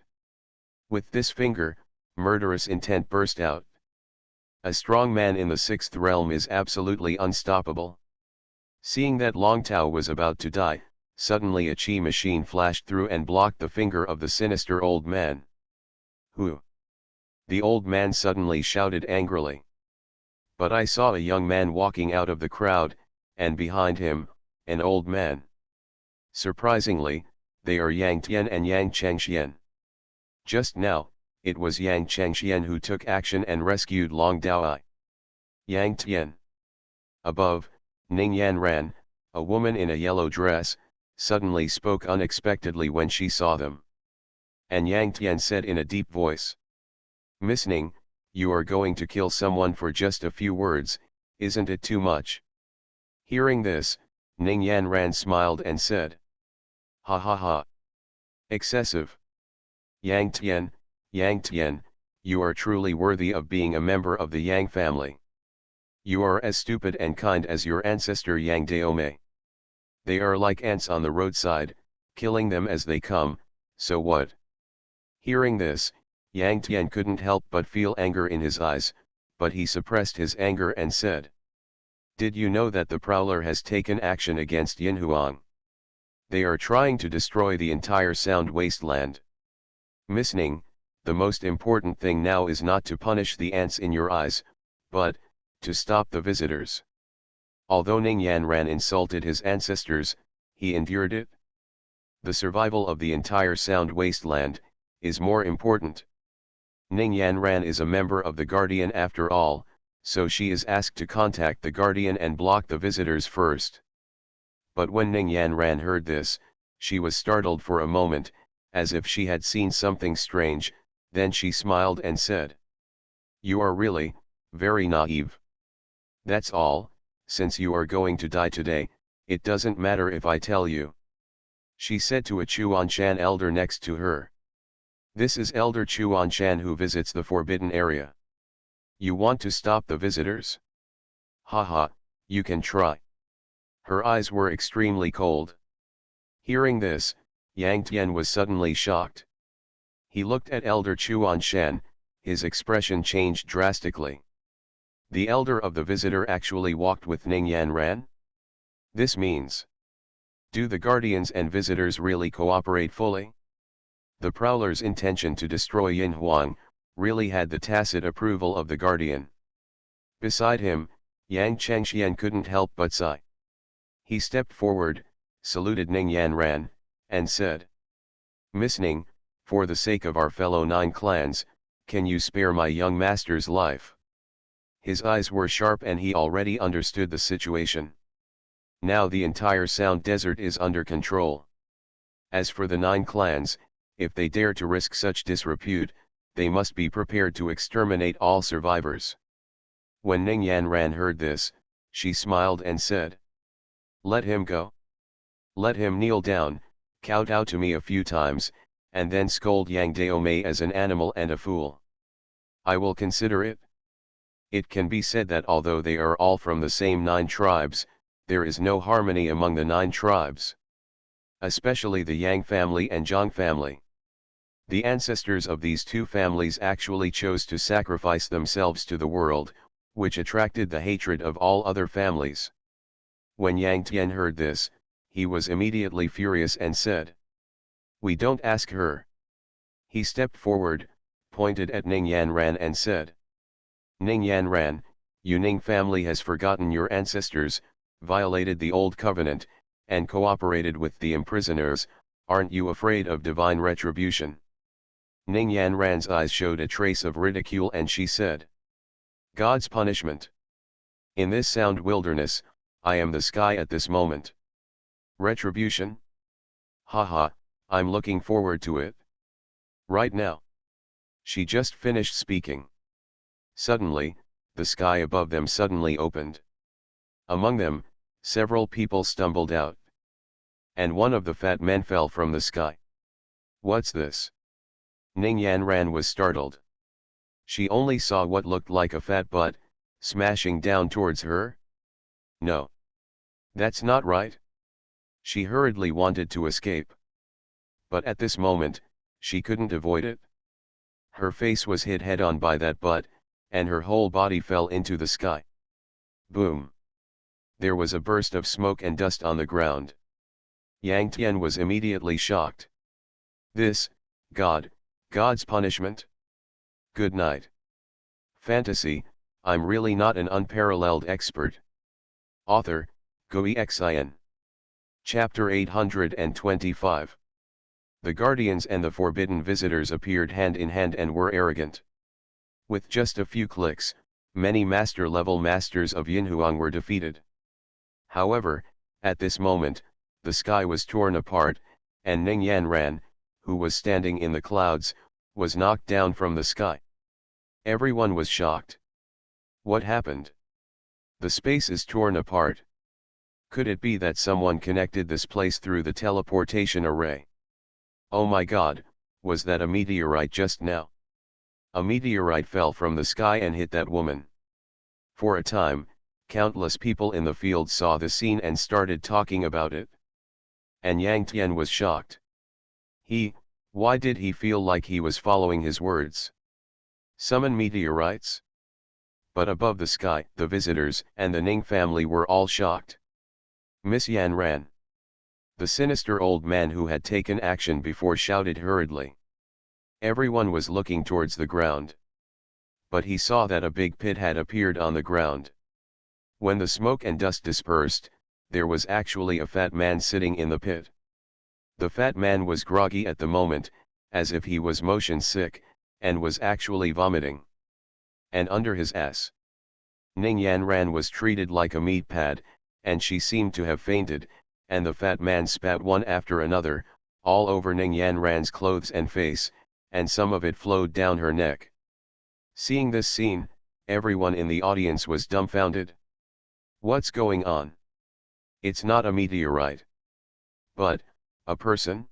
With this finger, murderous intent burst out. A strong man in the sixth realm is absolutely unstoppable. Seeing that Long Tao was about to die, suddenly a chi machine flashed through and blocked the finger of the sinister old man. Who? The old man suddenly shouted angrily. But I saw a young man walking out of the crowd, and behind him, an old man. Surprisingly, they are Yang Tian and Yang Chengxian. Just now, it was Yang Chengxian who took action and rescued Long Daoi. Yang Tian. Above, Ning Yanran, a woman in a yellow dress, suddenly spoke unexpectedly when she saw them. And Yang Tian said in a deep voice. Miss Ning, you are going to kill someone for just a few words, isn't it too much? Hearing this, Ning Yanran smiled and said. Ha ha ha. Excessive. Yang Tian, you are truly worthy of being a member of the Yang family. You are as stupid and kind as your ancestor Yang Daomei. They are like ants on the roadside, killing them as they come, so what? Hearing this, Yang Tian couldn't help but feel anger in his eyes, but he suppressed his anger and said. Did you know that the Prowler has taken action against Yinhuang? They are trying to destroy the entire Sound Wasteland. Miss Ning, the most important thing now is not to punish the ants in your eyes, but to stop the visitors. Although Ning Yanran insulted his ancestors, he endured it. The survival of the entire Sound Wasteland is more important. Ning Yanran is a member of the Guardian after all, so she is asked to contact the Guardian and block the visitors first. But when Ning Yanran heard this, she was startled for a moment, as if she had seen something strange, then she smiled and said. You are really, very naive. That's all, since you are going to die today, It doesn't matter if I tell you, she said to a Xuanhuan elder next to her. This is Elder Xuanhuan who visits the forbidden area. You want to stop the visitors? Haha, you can try. Her eyes were extremely cold. Hearing this, Yang Tian was suddenly shocked. He looked at Elder Xuanhuan, his expression changed drastically. The elder of the visitor actually walked with Ning Yanran? This means, do the guardians and visitors really cooperate fully? The prowler's intention to destroy Xuanhuan really had the tacit approval of the guardian. Beside him, Yang Chengxian couldn't help but sigh. He stepped forward, saluted Ning Yanran, and said, Miss Ning, for the sake of our fellow 9 clans, can you spare my young master's life? His eyes were sharp and he already understood the situation. Now the entire Sound Desert is under control. As for the 9 clans, if they dare to risk such disrepute, they must be prepared to exterminate all survivors. When Ning Yanran heard this, she smiled and said, Let him go. Let him kneel down, kowtow to me a few times, and then scold Yang Daomei as an animal and a fool. I will consider it. It can be said that although they are all from the same 9 tribes, there is no harmony among the 9 tribes. Especially the Yang family and Zhang family. The ancestors of these 2 families actually chose to sacrifice themselves to the world, which attracted the hatred of all other families. When Yang Tian heard this, he was immediately furious and said, We don't ask her. He stepped forward, pointed at Ning Yanran and said, Ning Yanran, you Ning family has forgotten your ancestors, violated the old covenant, and cooperated with the imprisoners, aren't you afraid of divine retribution? Ning Yanran's eyes showed a trace of ridicule and she said, God's punishment. In this sound wilderness, I am the sky at this moment. Retribution? Haha, I'm looking forward to it. Right now. She just finished speaking. Suddenly, the sky above them suddenly opened. Among them, several people stumbled out. And one of the fat men fell from the sky. What's this? Ning Yanran was startled. She only saw what looked like a fat butt, smashing down towards her. No. That's not right. She hurriedly wanted to escape. But at this moment, she couldn't avoid it. Her face was hit head-on by that butt, and her whole body fell into the sky. Boom! There was a burst of smoke and dust on the ground. Yang Tian was immediately shocked. This, God's punishment? Good night. Fantasy, I'm really not an unparalleled expert. Author, Xuanhuan. Chapter 825. The guardians and the forbidden visitors appeared hand in hand and were arrogant. With just a few clicks, many master-level masters of Xuanhuan were defeated. However, at this moment, the sky was torn apart, and Ning Yanran, who was standing in the clouds, was knocked down from the sky. Everyone was shocked. What happened? The space is torn apart. Could it be that someone connected this place through the teleportation array? Oh my God, was that a meteorite just now? A meteorite fell from the sky and hit that woman. For a time, countless people in the field saw the scene and started talking about it. And Yang Tian was shocked. Why did he feel like he was following his words? Summon meteorites? But above the sky, the visitors and the Ning family were all shocked. Miss Yan ran. The sinister old man who had taken action before shouted hurriedly. Everyone was looking towards the ground. But he saw that a big pit had appeared on the ground. When the smoke and dust dispersed, there was actually a fat man sitting in the pit. The fat man was groggy at the moment, as if he was motion sick, and was actually vomiting. And under his ass, Ning Yanran was treated like a meat pad, and she seemed to have fainted, and the fat man spat one after another, all over Ning Yanran's clothes and face, and some of it flowed down her neck. Seeing this scene, everyone in the audience was dumbfounded. What's going on? It's not a meteorite. But, a person?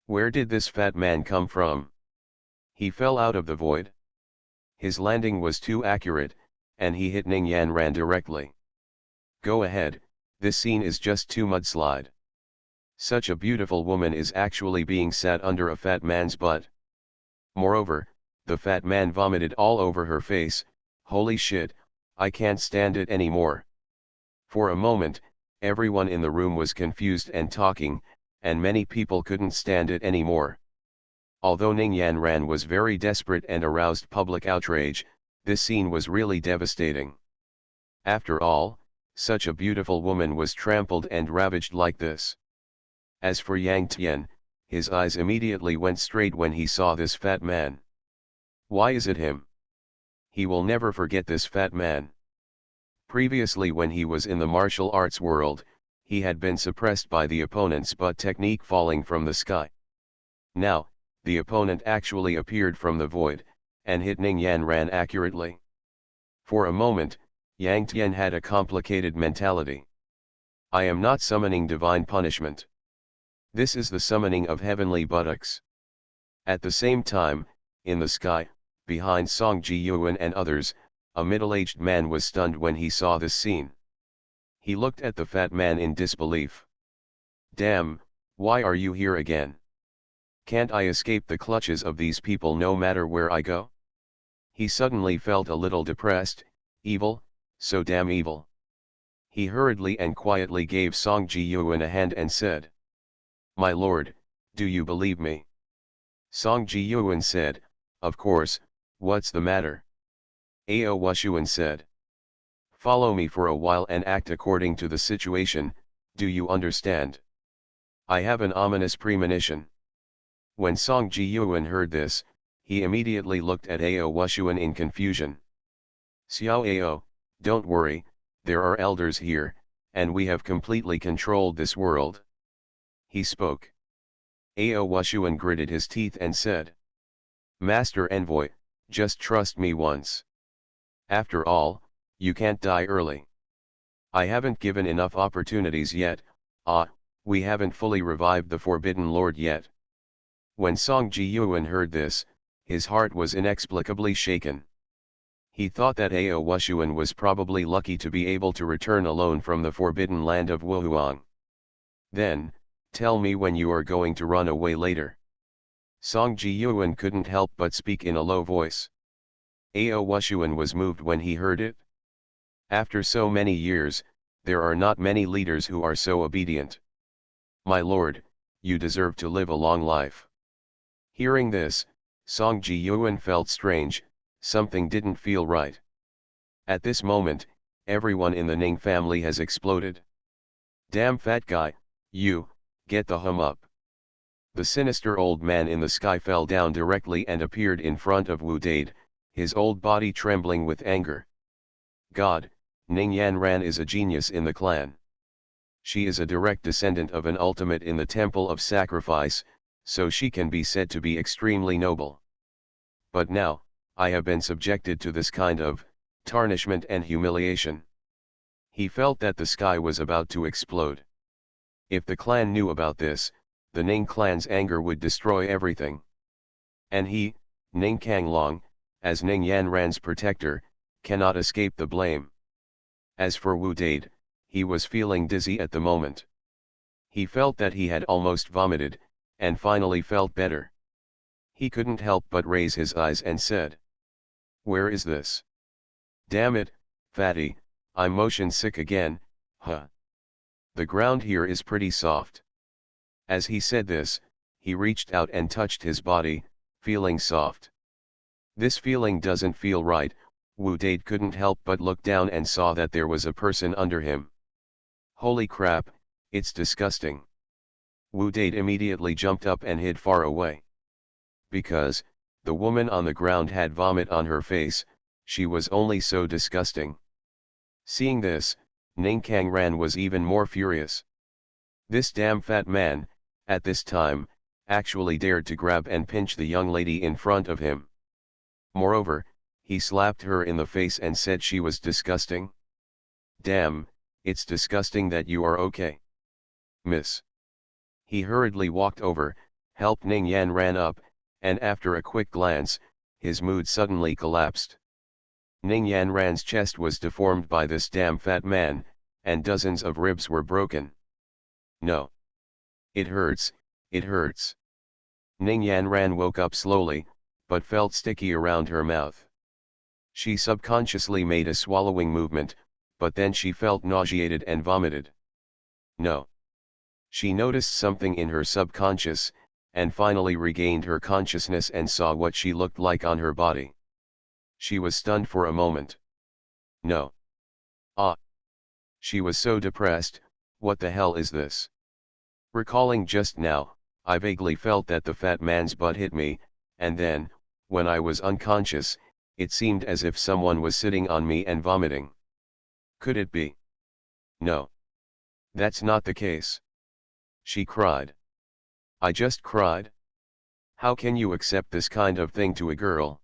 Where did this fat man come from? He fell out of the void. His landing was too accurate, and he hit Ning Yanran directly. Go ahead, this scene is just too mudslide. Such a beautiful woman is actually being sat under a fat man's butt. Moreover, the fat man vomited all over her face. Holy shit, I can't stand it anymore. For a moment, everyone in the room was confused and talking, and many people couldn't stand it anymore. Although Ning Yanran was very desperate and aroused public outrage, this scene was really devastating. After all, such a beautiful woman was trampled and ravaged like this. As for Yang Tian, his eyes immediately went straight when he saw this fat man. Why is it him? He will never forget this fat man. Previously, when he was in the martial arts world, he had been suppressed by the opponent's butt technique falling from the sky. Now, the opponent actually appeared from the void, and hit Ning Yanran accurately. For a moment, Yang Tian had a complicated mentality. I am not summoning divine punishment. This is the summoning of heavenly buttocks. At the same time, in the sky, behind Song Ji-yuan and others, a middle-aged man was stunned when he saw this scene. He looked at the fat man in disbelief. Damn, why are you here again? Can't I escape the clutches of these people no matter where I go? He suddenly felt a little depressed, evil, so damn evil. He hurriedly and quietly gave Song Ji-yuan a hand and said, My lord, do you believe me? Song Ji-yuan said, Of course, what's the matter? Ao Wushuan said. Follow me for a while and act according to the situation, do you understand? I have an ominous premonition. When Song Ji-yuan heard this, he immediately looked at Ao Wushuan in confusion. Xiao Ao, don't worry, there are elders here, and we have completely controlled this world. He spoke. Ao Wushuan gritted his teeth and said, Master Envoy, just trust me once. After all, you can't die early. I haven't given enough opportunities yet, we haven't fully revived the Forbidden Lord yet. When Song Ji-yuan heard this, his heart was inexplicably shaken. He thought that Ao Wushuan was probably lucky to be able to return alone from the forbidden land of Wuhuang. Then, tell me when you are going to run away later. Song Ji-yuan couldn't help but speak in a low voice. Ao Wushuan was moved when he heard it. After so many years, there are not many leaders who are so obedient. My lord, you deserve to live a long life. Hearing this, Song Ji-yuan felt strange, something didn't feel right. At this moment, everyone in the Ning family has exploded. Damn fat guy, you, get the hum up. The sinister old man in the sky fell down directly and appeared in front of Wu Dade, his old body trembling with anger. God, Ning Yanran is a genius in the clan. She is a direct descendant of an ultimate in the Temple of Sacrifice, so she can be said to be extremely noble. But now, I have been subjected to this kind of tarnishment and humiliation. He felt that the sky was about to explode. If the clan knew about this, the Ning clan's anger would destroy everything. And he, Ning Kanglong, as Ning Yanran's protector, cannot escape the blame. As for Wu Dade, he was feeling dizzy at the moment. He felt that he had almost vomited, and finally felt better. He couldn't help but raise his eyes and said, Where is this? Damn it, fatty, I'm motion sick again, huh? The ground here is pretty soft. As he said this, he reached out and touched his body, feeling soft. This feeling doesn't feel right. Wu Dade couldn't help but look down and saw that there was a person under him. Holy crap, it's disgusting. Wu Dade immediately jumped up and hid far away. Because, the woman on the ground had vomit on her face, she was only so disgusting. Seeing this, Ning Kangran was even more furious. This damn fat man, at this time, actually dared to grab and pinch the young lady in front of him. Moreover, he slapped her in the face and said she was disgusting. Damn, It's disgusting that you are okay. Miss. He hurriedly walked over, helped Ning Yan ran up, and after a quick glance, his mood suddenly collapsed. Ning Yan Ran's chest was deformed by this damn fat man, and dozens of ribs were broken. No. It hurts, it hurts. Ning Yan Ran woke up slowly, but felt sticky around her mouth. She subconsciously made a swallowing movement, but then she felt nauseated and vomited. No. She noticed something in her subconscious, and finally regained her consciousness and saw what she looked like on her body. She was stunned for a moment. No. Ah. She was so depressed. What the hell is this? Recalling just now, I vaguely felt that the fat man's butt hit me, and then, when I was unconscious, it seemed as if someone was sitting on me and vomiting. Could it be? No. That's not the case. She cried. I just cried? How can you accept this kind of thing to a girl?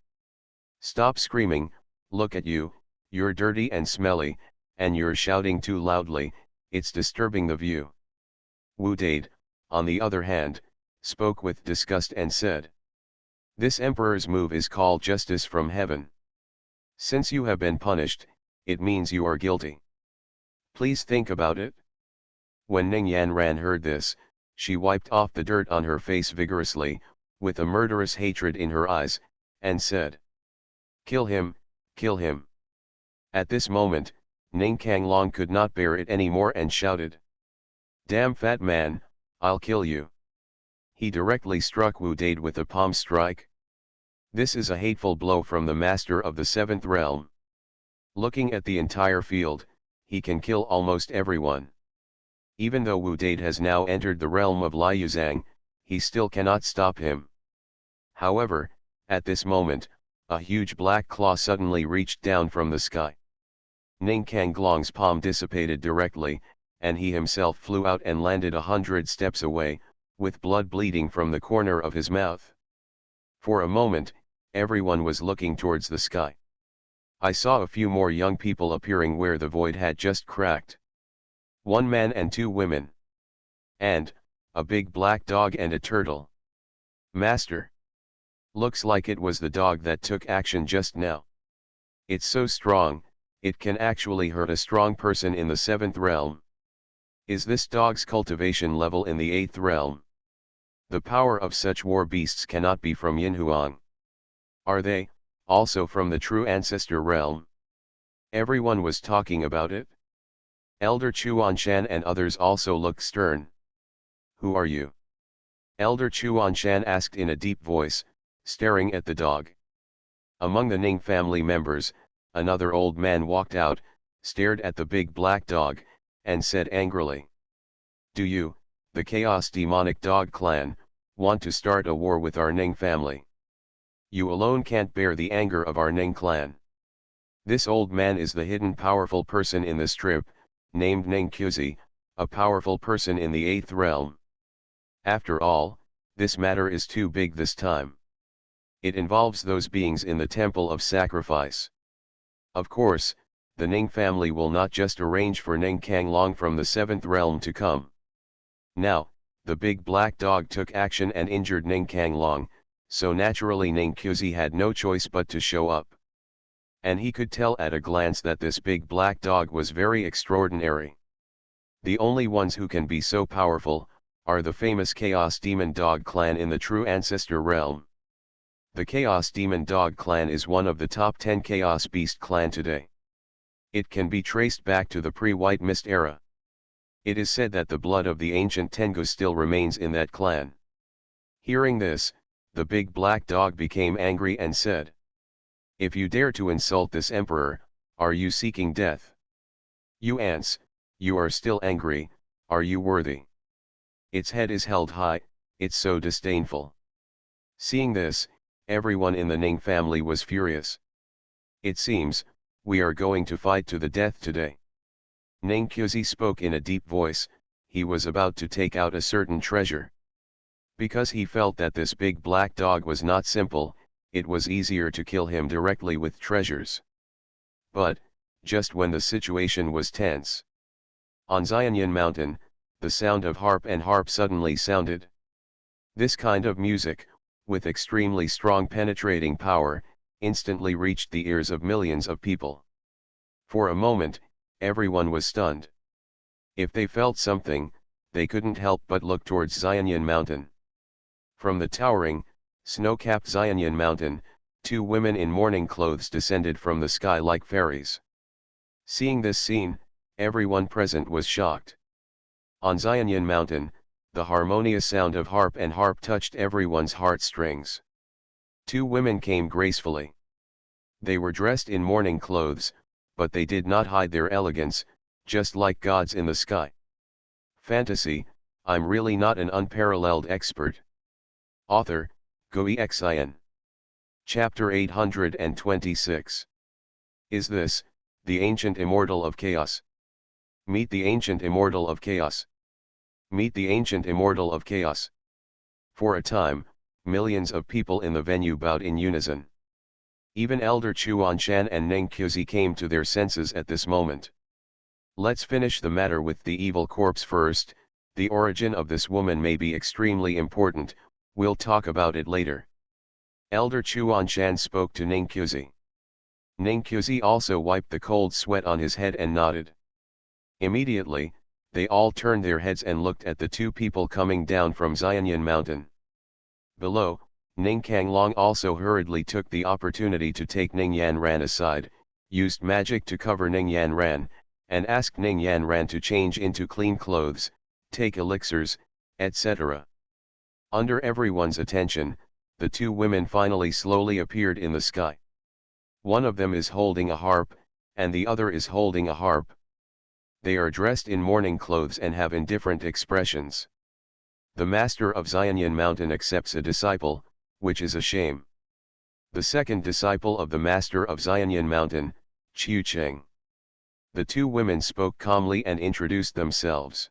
Stop screaming, look at you, you're dirty and smelly, and you're shouting too loudly, it's disturbing the view. Wu Dade, on the other hand, spoke with disgust and said. This emperor's move is called justice from heaven. Since you have been punished, it means you are guilty. Please think about it. When Ning Yan Ran heard this, she wiped off the dirt on her face vigorously, with a murderous hatred in her eyes, and said. Kill him, kill him. At this moment, Ning Kanglong could not bear it anymore and shouted. Damn fat man, I'll kill you. He directly struck Wu Dade with a palm strike. This is a hateful blow from the master of the seventh realm. Looking at the entire field, he can kill almost everyone. Even though Wu Dade has now entered the realm of Liuzang, he still cannot stop him. However, at this moment, a huge black claw suddenly reached down from the sky. Ning Kanglong's palm dissipated directly, and he himself flew out and landed 100 steps away, with blood bleeding from the corner of his mouth. For a moment, everyone was looking towards the sky. I saw a few more young people appearing where the void had just cracked. 1 man and 2 women. And, a big black dog and a turtle. Master. Looks like it was the dog that took action just now. It's so strong, it can actually hurt a strong person in the 7th realm. Is this dog's cultivation level in the 8th realm? The power of such war beasts cannot be from Yinhuang. Are they, also from the true ancestor realm? Everyone was talking about it. Elder Xuanhuan and others also looked stern. Who are you? Elder Xuanhuan asked in a deep voice, staring at the dog. Among the Ning family members, another old man walked out, stared at the big black dog, and said angrily. Do you, the Chaos Demonic Dog Clan, want to start a war with our Ning family? You alone can't bear the anger of our Ning clan. This old man is the hidden powerful person in the strip, named Ning Kuzi, a powerful person in the 8th realm. After all, this matter is too big this time. It involves those beings in the temple of sacrifice. Of course, the Ning family will not just arrange for Ning Kanglong from the 7th realm to come. Now, the big black dog took action and injured Ning Kanglong, so naturally Ning Kuzi had no choice but to show up. And he could tell at a glance that this big black dog was very extraordinary. The only ones who can be so powerful, are the famous Chaos Demon Dog Clan in the true ancestor realm. The Chaos Demon Dog Clan is one of the top 10 Chaos Beast Clan today. It can be traced back to the pre-White Mist era. It is said that the blood of the ancient Tengu still remains in that clan. Hearing this, the big black dog became angry and said. If you dare to insult this emperor, are you seeking death? You ants, you are still angry, are you worthy? Its head is held high, it's so disdainful. Seeing this, everyone in the Ning family was furious. It seems, we are going to fight to the death today. Ning Kuzi spoke in a deep voice, he was about to take out a certain treasure. Because he felt that this big black dog was not simple, it was easier to kill him directly with treasures. But, just when the situation was tense, On Xuanhuan mountain, the sound of harp and harp suddenly sounded. This kind of music, with extremely strong penetrating power, instantly reached the ears of millions of people. For a moment, everyone was stunned. If they felt something, they couldn't help but look towards Xuanhuan mountain. From the towering, snow-capped Xuanhuan mountain, two women in mourning clothes descended from the sky like fairies. Seeing this scene, everyone present was shocked. On Xuanhuan mountain, the harmonious sound of harp and harp touched everyone's heartstrings. Two women came gracefully. They were dressed in mourning clothes, but they did not hide their elegance, just like gods in the sky. Fantasy, I'm really not an unparalleled expert. Author, Xuanhuan. Chapter 826. Is this, the ancient immortal of chaos? Meet the ancient immortal of chaos. Meet the ancient immortal of chaos. For a time, millions of people in the venue bowed in unison. Even Elder Xuanhuan and Neng Qiuzi came to their senses at this moment. Let's finish the matter with the evil corpse first. The origin of this woman may be extremely important, we'll talk about it later. Elder Xuanhuan spoke to Neng Qiuzi. Neng Qiuzi also wiped the cold sweat on his head and nodded. Immediately, they all turned their heads and looked at the two people coming down from Xuanhuan mountain. Below, Ning Kanglong also hurriedly took the opportunity to take Ning Yanran aside, used magic to cover Ning Yanran, and asked Ning Yanran to change into clean clothes, take elixirs, etc. Under everyone's attention, the two women finally slowly appeared in the sky. One of them is holding a harp, and the other is holding a harp. They are dressed in mourning clothes and have indifferent expressions. The master of Xuanhuan mountain accepts a disciple, which is a shame. The second disciple of the master of Xuanhuan mountain, Qiu Cheng. The two women spoke calmly and introduced themselves.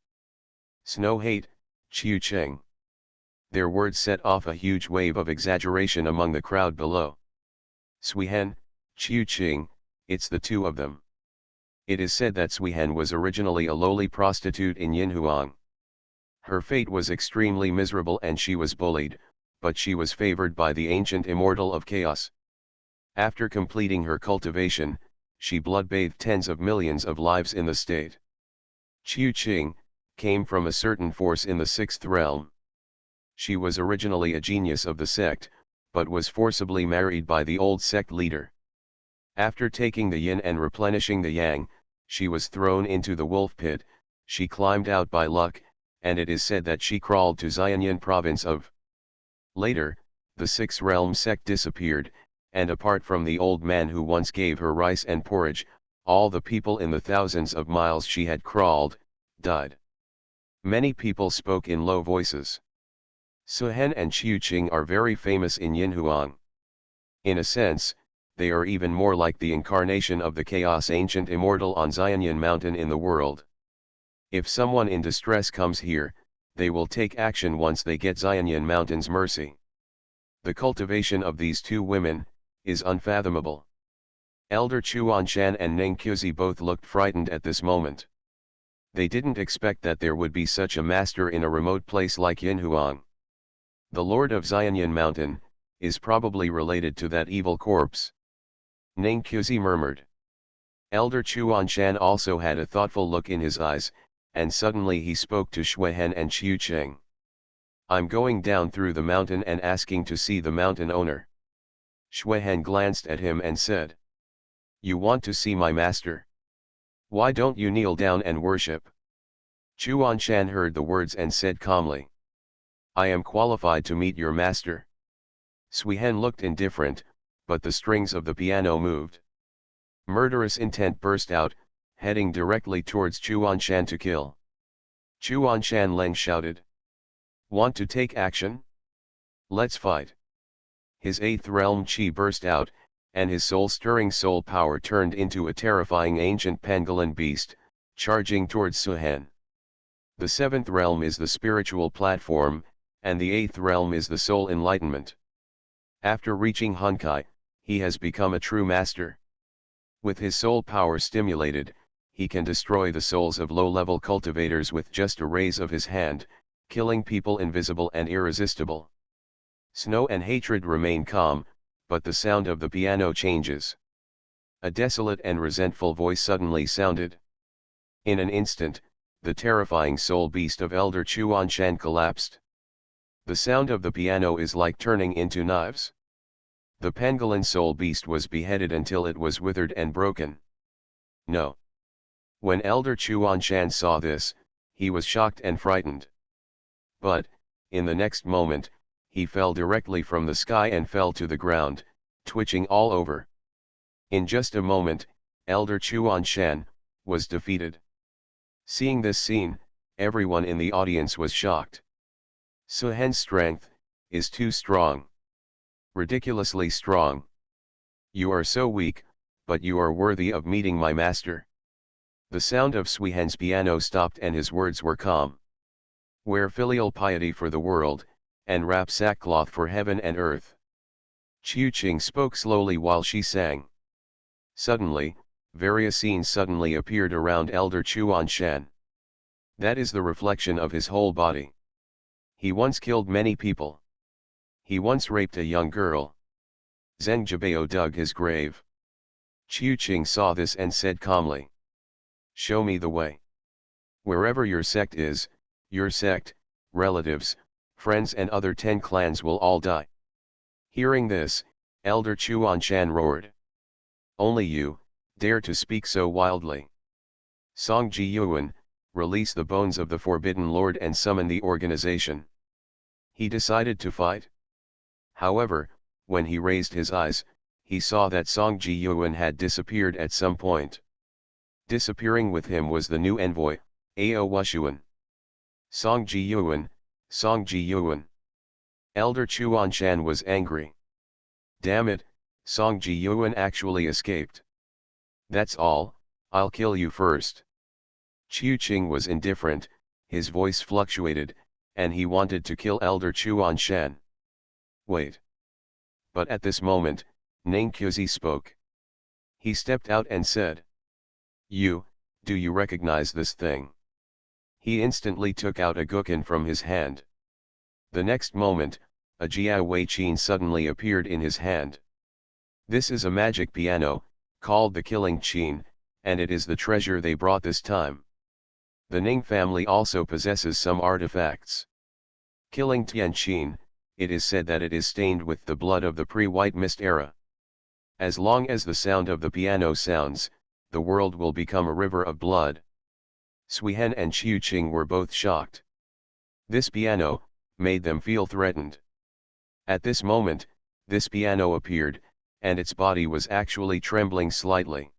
Snow hate, Qiu Cheng. Their words set off a huge wave of exaggeration among the crowd below. Xuanhuan, Qiu Cheng, it's the two of them. It is said that Xuanhuan was originally a lowly prostitute in Yinhuang. Her fate was extremely miserable and she was bullied, but she was favored by the ancient immortal of chaos. After completing her cultivation, she blood-bathed tens of millions of lives in the state. Qiu Qing came from a certain force in the sixth realm. She was originally a genius of the sect, but was forcibly married by the old sect leader. After taking the yin and replenishing the yang, she was thrown into the wolf pit. She climbed out by luck, and it is said that she crawled to Xuanhuan province of. Later, the sixth realm sect disappeared, and apart from the old man who once gave her rice and porridge, all the people in the thousands of miles she had crawled, died. Many people spoke in low voices. Xuanhuan and Qiu Qing are very famous in Yinhuang. In a sense, they are even more like the incarnation of the chaos ancient immortal on Xuanhuan mountain in the world. If someone in distress comes here, they will take action once they get Xuanhuan mountain's mercy. The cultivation of these two women is unfathomable. Elder Xuanhuan and Neng Qiuzi both looked frightened at this moment. They didn't expect that there would be such a master in a remote place like Yinhuang. The Lord of Xuanhuan mountain is probably related to that evil corpse. Neng Qiuzi murmured. Elder Xuanhuan also had a thoughtful look in his eyes, and suddenly he spoke to Xuanhuan and Qiu Qing. I'm going down through the mountain and asking to see the mountain owner. Xuanhuan glanced at him and said. You want to see my master? Why don't you kneel down and worship? Xuanhuan heard the words and said calmly. I am qualified to meet your master. Xuanhuan looked indifferent, but the strings of the piano moved. Murderous intent burst out, heading directly towards Xuanhuan to kill. Xuanhuan Leng shouted. Want to take action? Let's fight. His eighth realm chi burst out, and his soul-stirring soul power turned into a terrifying ancient pangolin beast, charging towards Xuanhuan. The seventh realm is the spiritual platform, and the eighth realm is the soul enlightenment. After reaching Honkai, he has become a true master. With his soul power stimulated, he can destroy the souls of low-level cultivators with just a raise of his hand, killing people invisible and irresistible. Snow and hatred remain calm, but the sound of the piano changes. A desolate and resentful voice suddenly sounded. In an instant, the terrifying soul beast of Elder Xuanhuan collapsed. The sound of the piano is like turning into knives. The pangolin soul beast was beheaded until it was withered and broken. No. When Elder Xuanhuan saw this, he was shocked and frightened. But, in the next moment, he fell directly from the sky and fell to the ground, twitching all over. In just a moment, Elder Xuanhuan was defeated. Seeing this scene, everyone in the audience was shocked. Xuanhuan's strength is too strong. Ridiculously strong. You are so weak, but you are worthy of meeting my master. The sound of Xuanhuan's piano stopped and his words were calm. Wear filial piety for the world, and wrap sackcloth for heaven and earth. Qiuqing spoke slowly while she sang. Suddenly, various scenes suddenly appeared around Elder Xuanhuan. That is the reflection of his whole body. He once killed many people. He once raped a young girl. Zheng Jibao dug his grave. Qiuqing saw this and said calmly, "Show me the way. Wherever your sect is, your sect, relatives, friends and other 10 clans will all die." Hearing this, Elder Xuanhuan roared. "Only you, dare to speak so wildly. Song Ji Yuan, release the bones of the Forbidden Lord and summon the organization." He decided to fight. However, when he raised his eyes, he saw that Song Ji Yuan had disappeared at some point. Disappearing with him was the new envoy, Ao Wushuan. Song Ji Yuan, Song Ji Yuan. Elder Xuanhuan was angry. Damn it, Song Ji Yuan actually escaped. That's all, I'll kill you first. Qiuqing was indifferent, his voice fluctuated, and he wanted to kill Elder Xuanhuan. Wait. But at this moment, Neng Qiuzi spoke. He stepped out and said, do you recognize this thing? He instantly took out a guqin from his hand. The next moment, a Jiao Wei Qin suddenly appeared in his hand. This is a magic piano, called the Killing Qin, and it is the treasure they brought this time. The Ning family also possesses some artifacts. Killing Tian Qin, it is said that it is stained with the blood of the pre-White Mist era. As long as the sound of the piano sounds, the world will become a river of blood. Xuanhuan and Qiuqing were both shocked. This piano made them feel threatened. At this moment, this piano appeared, and its body was actually trembling slightly.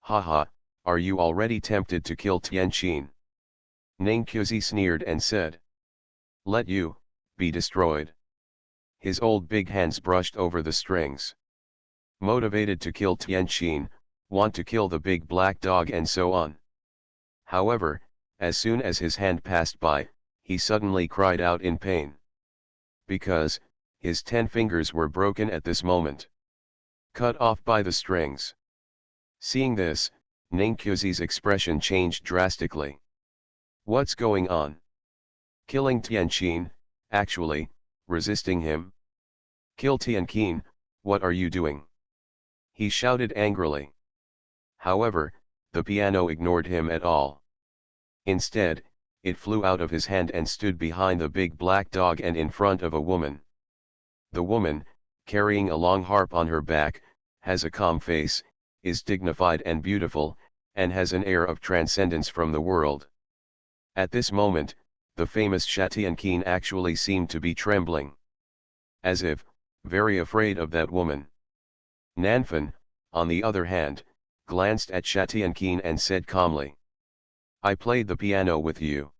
Haha, are you already tempted to kill Tian Qin? Neng Qiuzi sneered and said. Let you be destroyed. His old big hands brushed over the strings. Motivated to kill Tian Qin, want to kill the big black dog and so on. However, as soon as his hand passed by, he suddenly cried out in pain. Because, his 10 fingers were broken at this moment. Cut off by the strings. Seeing this, Neng Qiuzi's expression changed drastically. What's going on? Killing Tian Qin, actually, resisting him? Kill Tian Qin, what are you doing? He shouted angrily. However, the piano ignored him at all. Instead, it flew out of his hand and stood behind the big black dog and in front of a woman. The woman, carrying a long harp on her back, has a calm face, is dignified and beautiful, and has an air of transcendence from the world. At this moment, the famous Tian Qin actually seemed to be trembling. As if, very afraid of that woman. Nanfan, on the other hand, glanced at Tian Qin and said calmly. I played the piano with you.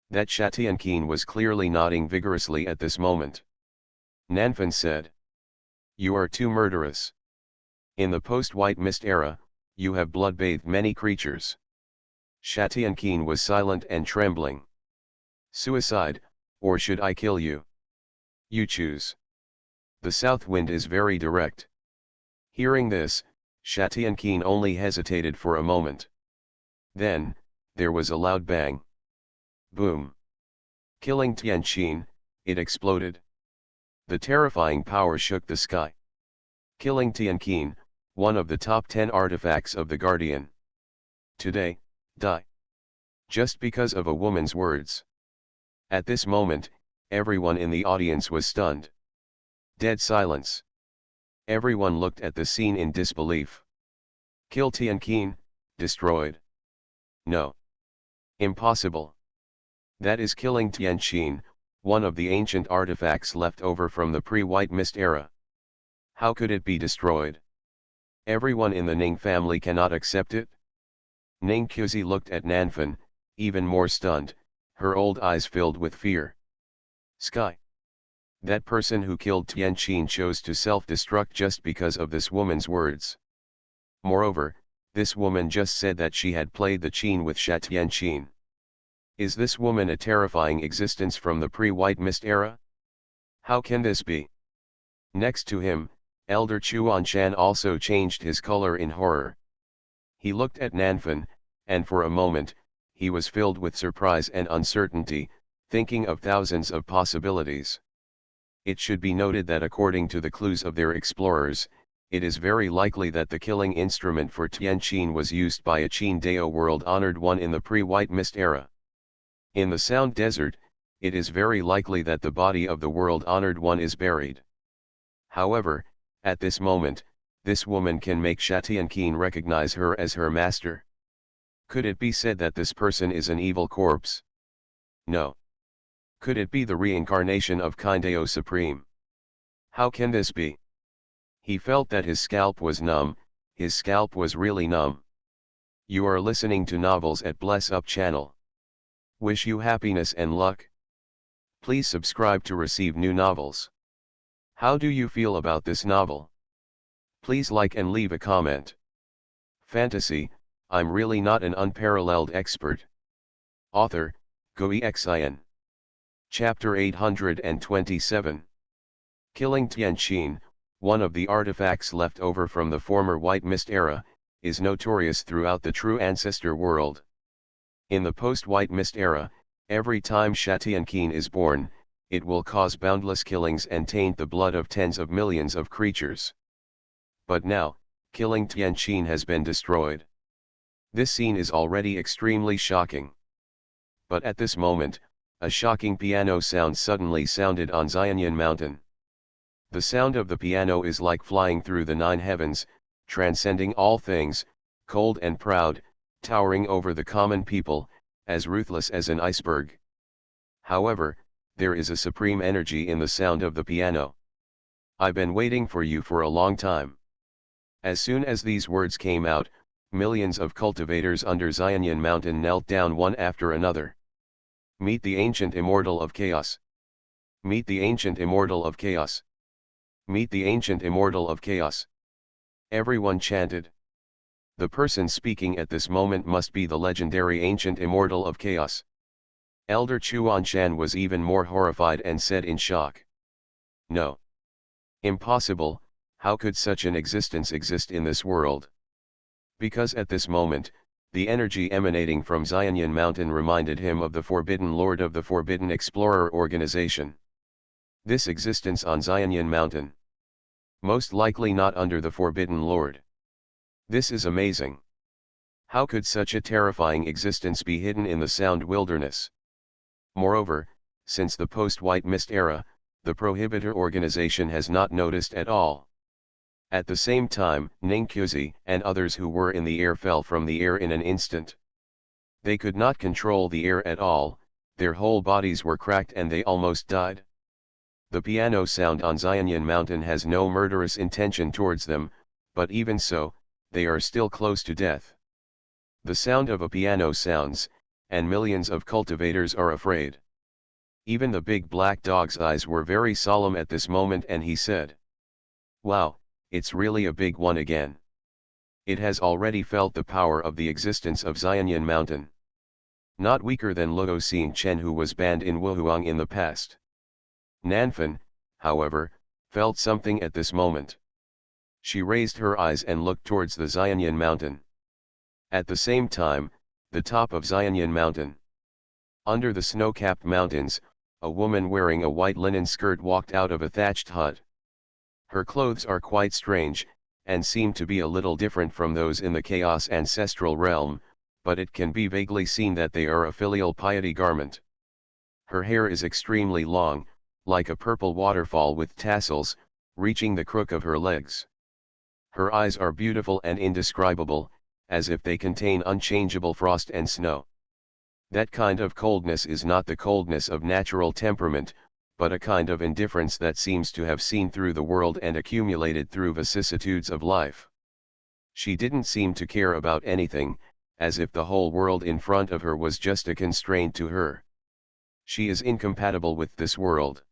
That Tian Qin was clearly nodding vigorously at this moment. Nanfan said. You are too murderous. In the post-White Mist era, you have blood-bathed many creatures. Tian Qin was silent and trembling. Suicide, or should I kill you? You choose. The south wind is very direct. Hearing this, Tian Qin only hesitated for a moment. Then, there was a loud bang. Boom. Killing Tianqin, it exploded. The terrifying power shook the sky. Killing Tianqin, one of the top 10 artifacts of the Guardian. Today, die. Just because of a woman's words. At this moment, everyone in the audience was stunned. Dead silence. Everyone looked at the scene in disbelief. Kill Tianqin, destroyed. No. Impossible. That is killing Tianqin, one of the ancient artifacts left over from the pre-White Mist era. How could it be destroyed? Everyone in the Ning family cannot accept it? Ning Qiuzi looked at Nanfan, even more stunned, her old eyes filled with fear. Sky. That person who killed Tianqin chose to self-destruct just because of this woman's words. Moreover, this woman just said that she had played the qin with Sha Tianqin. Is this woman a terrifying existence from the pre-White Mist era? How can this be? Next to him, Elder Xuanhuan also changed his color in horror. He looked at Nanfan, and for a moment, he was filled with surprise and uncertainty, thinking of thousands of possibilities. It should be noted that according to the clues of their explorers, it is very likely that the killing instrument for Tianqin was used by a Qin Dao world-honored one in the pre-White Mist era. In the Sound Desert, it is very likely that the body of the world-honored one is buried. However, at this moment, this woman can make Sha Tianqin recognize her as her master. Could it be said that this person is an evil corpse? No. Could it be the reincarnation of Qin Supreme? How can this be? He felt that his scalp was numb, his scalp was really numb. You are listening to Novels at Bless Up channel. Wish you happiness and luck. Please subscribe to receive new novels. How do you feel about this novel? Please like and leave a comment. Fantasy, I'm really not an unparalleled expert. Author, Xuanhuan. Chapter 827. Killing Tianqin, one of the artifacts left over from the former White Mist era, is notorious throughout the true ancestor world. In the post-White Mist era, every time Sha Tianqin is born, it will cause boundless killings and taint the blood of tens of millions of creatures. But now, killing Tianqin has been destroyed. This scene is already extremely shocking. But at this moment, a shocking piano sound suddenly sounded on Xuanhuan Mountain. The sound of the piano is like flying through the 9 heavens, transcending all things, cold and proud, towering over the common people, as ruthless as an iceberg. However, there is a supreme energy in the sound of the piano. I've been waiting for you for a long time. As soon as these words came out, millions of cultivators under Xuanhuan Mountain knelt down one after another. Meet the ancient immortal of chaos. Meet the ancient immortal of chaos. Meet the ancient immortal of chaos. Everyone chanted. The person speaking at this moment must be the legendary ancient immortal of chaos. Elder Xuanhuan was even more horrified and said in shock. No. Impossible, how could such an existence exist in this world? Because at this moment, the energy emanating from Xuanhuan Mountain reminded him of the Forbidden Lord of the Forbidden Explorer organization. This existence on Xuanhuan Mountain. Most likely not under the Forbidden Lord. This is amazing. How could such a terrifying existence be hidden in the Sound Wilderness? Moreover, since the post-White Mist era, the Prohibitor organization has not noticed at all. At the same time, Ning Qiuzi and others who were in the air fell from the air in an instant. They could not control the air at all, their whole bodies were cracked and they almost died. The piano sound on Xuanhuan Mountain has no murderous intention towards them, but even so, they are still close to death. The sound of a piano sounds, and millions of cultivators are afraid. Even the big black dog's eyes were very solemn at this moment and he said, "Wow, it's really a big one again. It has already felt the power of the existence of Xuanhuan Mountain. Not weaker than Luo Xingchen who was banned in Wuhuang in the past." Nanfan, however, felt something at this moment. She raised her eyes and looked towards the Xuanhuan Mountain. At the same time, The top of Xuanhuan mountain. Under the snow-capped mountains, a woman wearing a white linen skirt walked out of a thatched hut. Her clothes are quite strange, and seem to be a little different from those in the chaos ancestral realm, but it can be vaguely seen that they are a filial piety garment. Her hair is extremely long, like a purple waterfall with tassels, reaching the crook of her legs. Her eyes are beautiful and indescribable, as if they contain unchangeable frost and snow. That kind of coldness is not the coldness of natural temperament, but a kind of indifference that seems to have seen through the world and accumulated through vicissitudes of life. She didn't seem to care about anything, as if the whole world in front of her was just a constraint to her. She is incompatible with this world.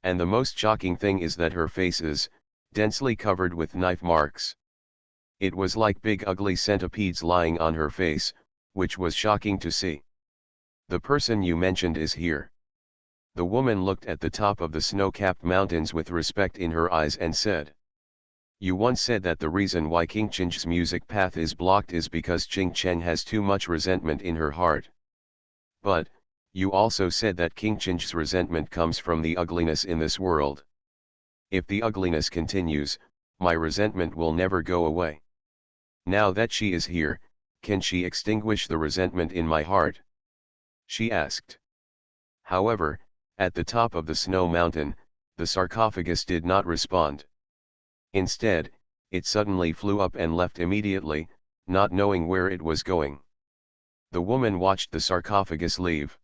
And the most shocking thing is that her face is densely covered with knife marks. It was like big ugly centipedes lying on her face, which was shocking to see. The person you mentioned is here. The woman looked at the top of the snow-capped mountains with respect in her eyes and said, "You once said that the reason why King Cheng's music path is blocked is because King Cheng has too much resentment in her heart. But, you also said that King Cheng's resentment comes from the ugliness in this world. If the ugliness continues, my resentment will never go away. Now that she is here, can she extinguish the resentment in my heart?" she asked. However, at the top of the snow mountain, the sarcophagus did not respond. Instead, it suddenly flew up and left immediately, not knowing where it was going. The woman watched the sarcophagus leave.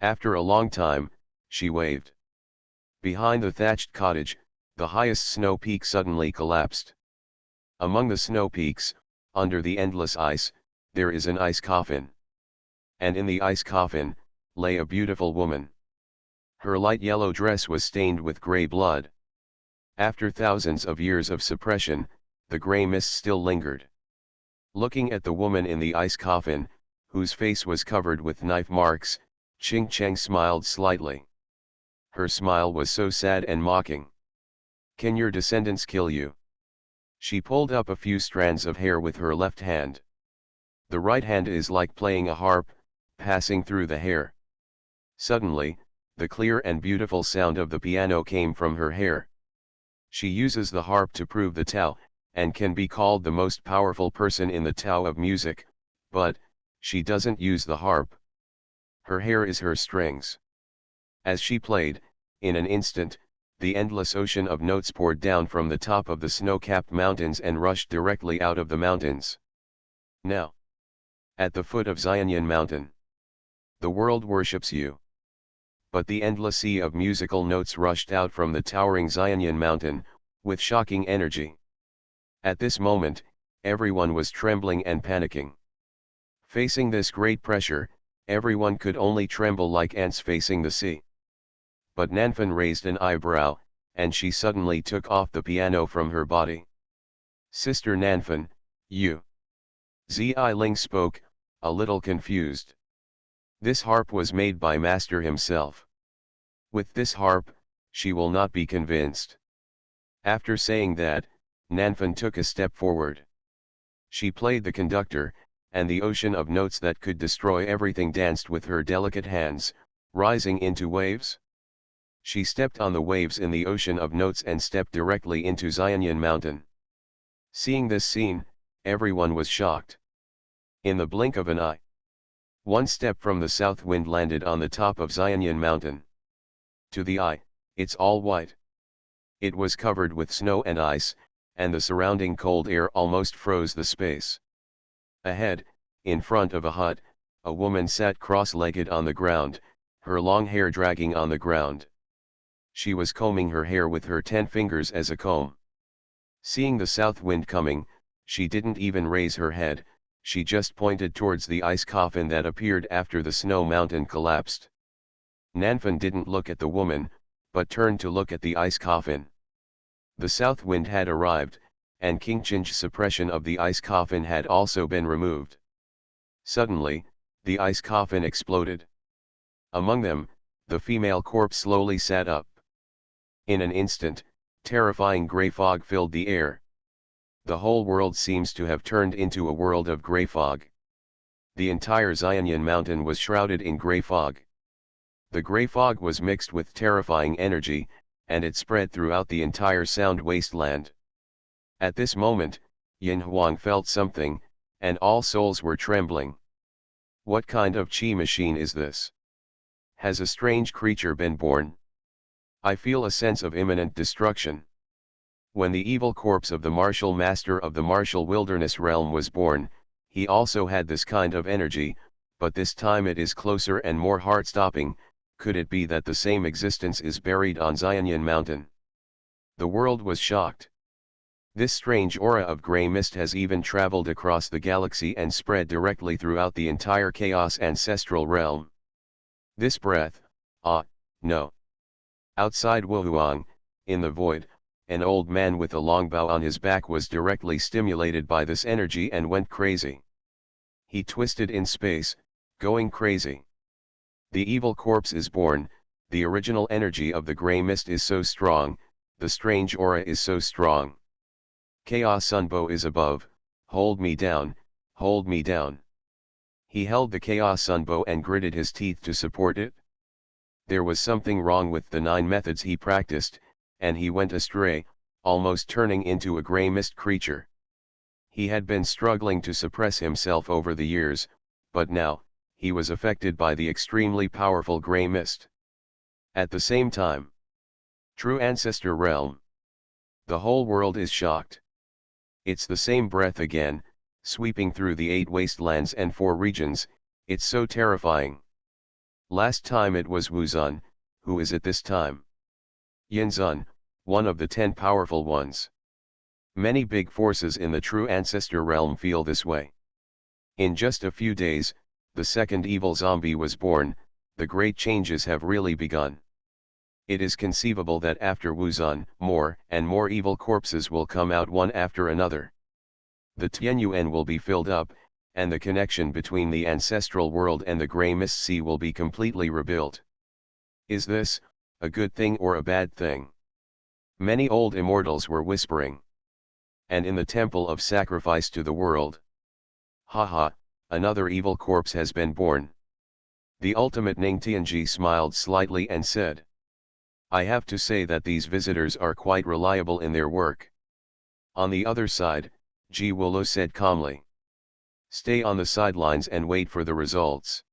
After a long time, she waved. Behind the thatched cottage, the highest snow peak suddenly collapsed. Among the snow peaks, under the endless ice, there is an ice coffin. And in the ice coffin, lay a beautiful woman. Her light yellow dress was stained with gray blood. After thousands of years of suppression, the gray mist still lingered. Looking at the woman in the ice coffin, whose face was covered with knife marks, Qing Cheng smiled slightly. Her smile was so sad and mocking. "Can your descendants kill you?" She pulled up a few strands of hair with her left hand. The right hand is like playing a harp, passing through the hair. Suddenly, the clear and beautiful sound of the piano came from her hair. She uses the harp to prove the Tao, and can be called the most powerful person in the Tao of music, but, she doesn't use the harp. Her hair is her strings. As she played, in an instant, the endless ocean of notes poured down from the top of the snow-capped mountains and rushed directly out of the mountains. Now, at the foot of Xuanhuan mountain, the world worships you. But the endless sea of musical notes rushed out from the towering Xuanhuan mountain, with shocking energy. At this moment, everyone was trembling and panicking. Facing this great pressure, everyone could only tremble like ants facing the sea. But Nanfan raised an eyebrow, and she suddenly took off the piano from her body. "Sister Nanfan, you..." Ling spoke, a little confused. "This harp was made by Master himself. With this harp, she will not be convinced." After saying that, Nanfan took a step forward. She played the conductor, and the ocean of notes that could destroy everything danced with her delicate hands, rising into waves. She stepped on the waves in the ocean of notes and stepped directly into Xuanhuan mountain. Seeing this scene, everyone was shocked. In the blink of an eye, one step from the south wind landed on the top of Xuanhuan mountain. To the eye, it's all white. It was covered with snow and ice, and the surrounding cold air almost froze the space. Ahead, in front of a hut, a woman sat cross-legged on the ground, her long hair dragging on the ground. She was combing her hair with her 10 fingers as a comb. Seeing the south wind coming, she didn't even raise her head, she just pointed towards the ice coffin that appeared after the snow mountain collapsed. Nanfan didn't look at the woman, but turned to look at the ice coffin. The south wind had arrived, and King Cheng's suppression of the ice coffin had also been removed. Suddenly, the ice coffin exploded. Among them, the female corpse slowly sat up. In an instant, terrifying grey fog filled the air. The whole world seems to have turned into a world of grey fog. The entire Xuanhuan mountain was shrouded in gray fog. The gray fog was mixed with terrifying energy, and it spread throughout the entire sound wasteland. At this moment, Xuanhuan felt something, and all souls were trembling. What kind of chi machine is this? Has a strange creature been born? I feel a sense of imminent destruction. When the evil corpse of the martial master of the martial wilderness realm was born, he also had this kind of energy, but this time it is closer and more heart-stopping. Could it be that the same existence is buried on Xuanhuan mountain? The world was shocked. This strange aura of grey mist has even traveled across the galaxy and spread directly throughout the entire chaos ancestral realm. This breath, no. Outside Wuhuang, in the void, an old man with a long bow on his back was directly stimulated by this energy and went crazy. He twisted in space, going crazy. The evil corpse is born, the original energy of the grey mist is so strong, the strange aura is so strong. Chaos Sunbow is above, hold me down, hold me down. He held the Chaos Sunbow and gritted his teeth to support it. There was something wrong with the 9 methods he practiced, and he went astray, almost turning into a grey mist creature. He had been struggling to suppress himself over the years, but now, he was affected by the extremely powerful grey mist. At the same time, true ancestor realm. The whole world is shocked. It's the same breath again, sweeping through the 8 wastelands and 4 regions, it's so terrifying. Last time it was Wuzun, who is it this time? Yinzun, one of the 10 powerful ones. Many big forces in the true ancestor realm feel this way. In just a few days, the second evil zombie was born, the great changes have really begun. It is conceivable that after Wuzun, more and more evil corpses will come out one after another. The Tianyuan will be filled up, and the connection between the ancestral world and the grey mist sea will be completely rebuilt. Is this a good thing or a bad thing? Many old immortals were whispering. And in the temple of sacrifice to the world. Haha, another evil corpse has been born. The ultimate Ning Tianji smiled slightly and said, I have to say that these visitors are quite reliable in their work. On the other side, Ji Wulo said calmly. Stay on the sidelines and wait for the results.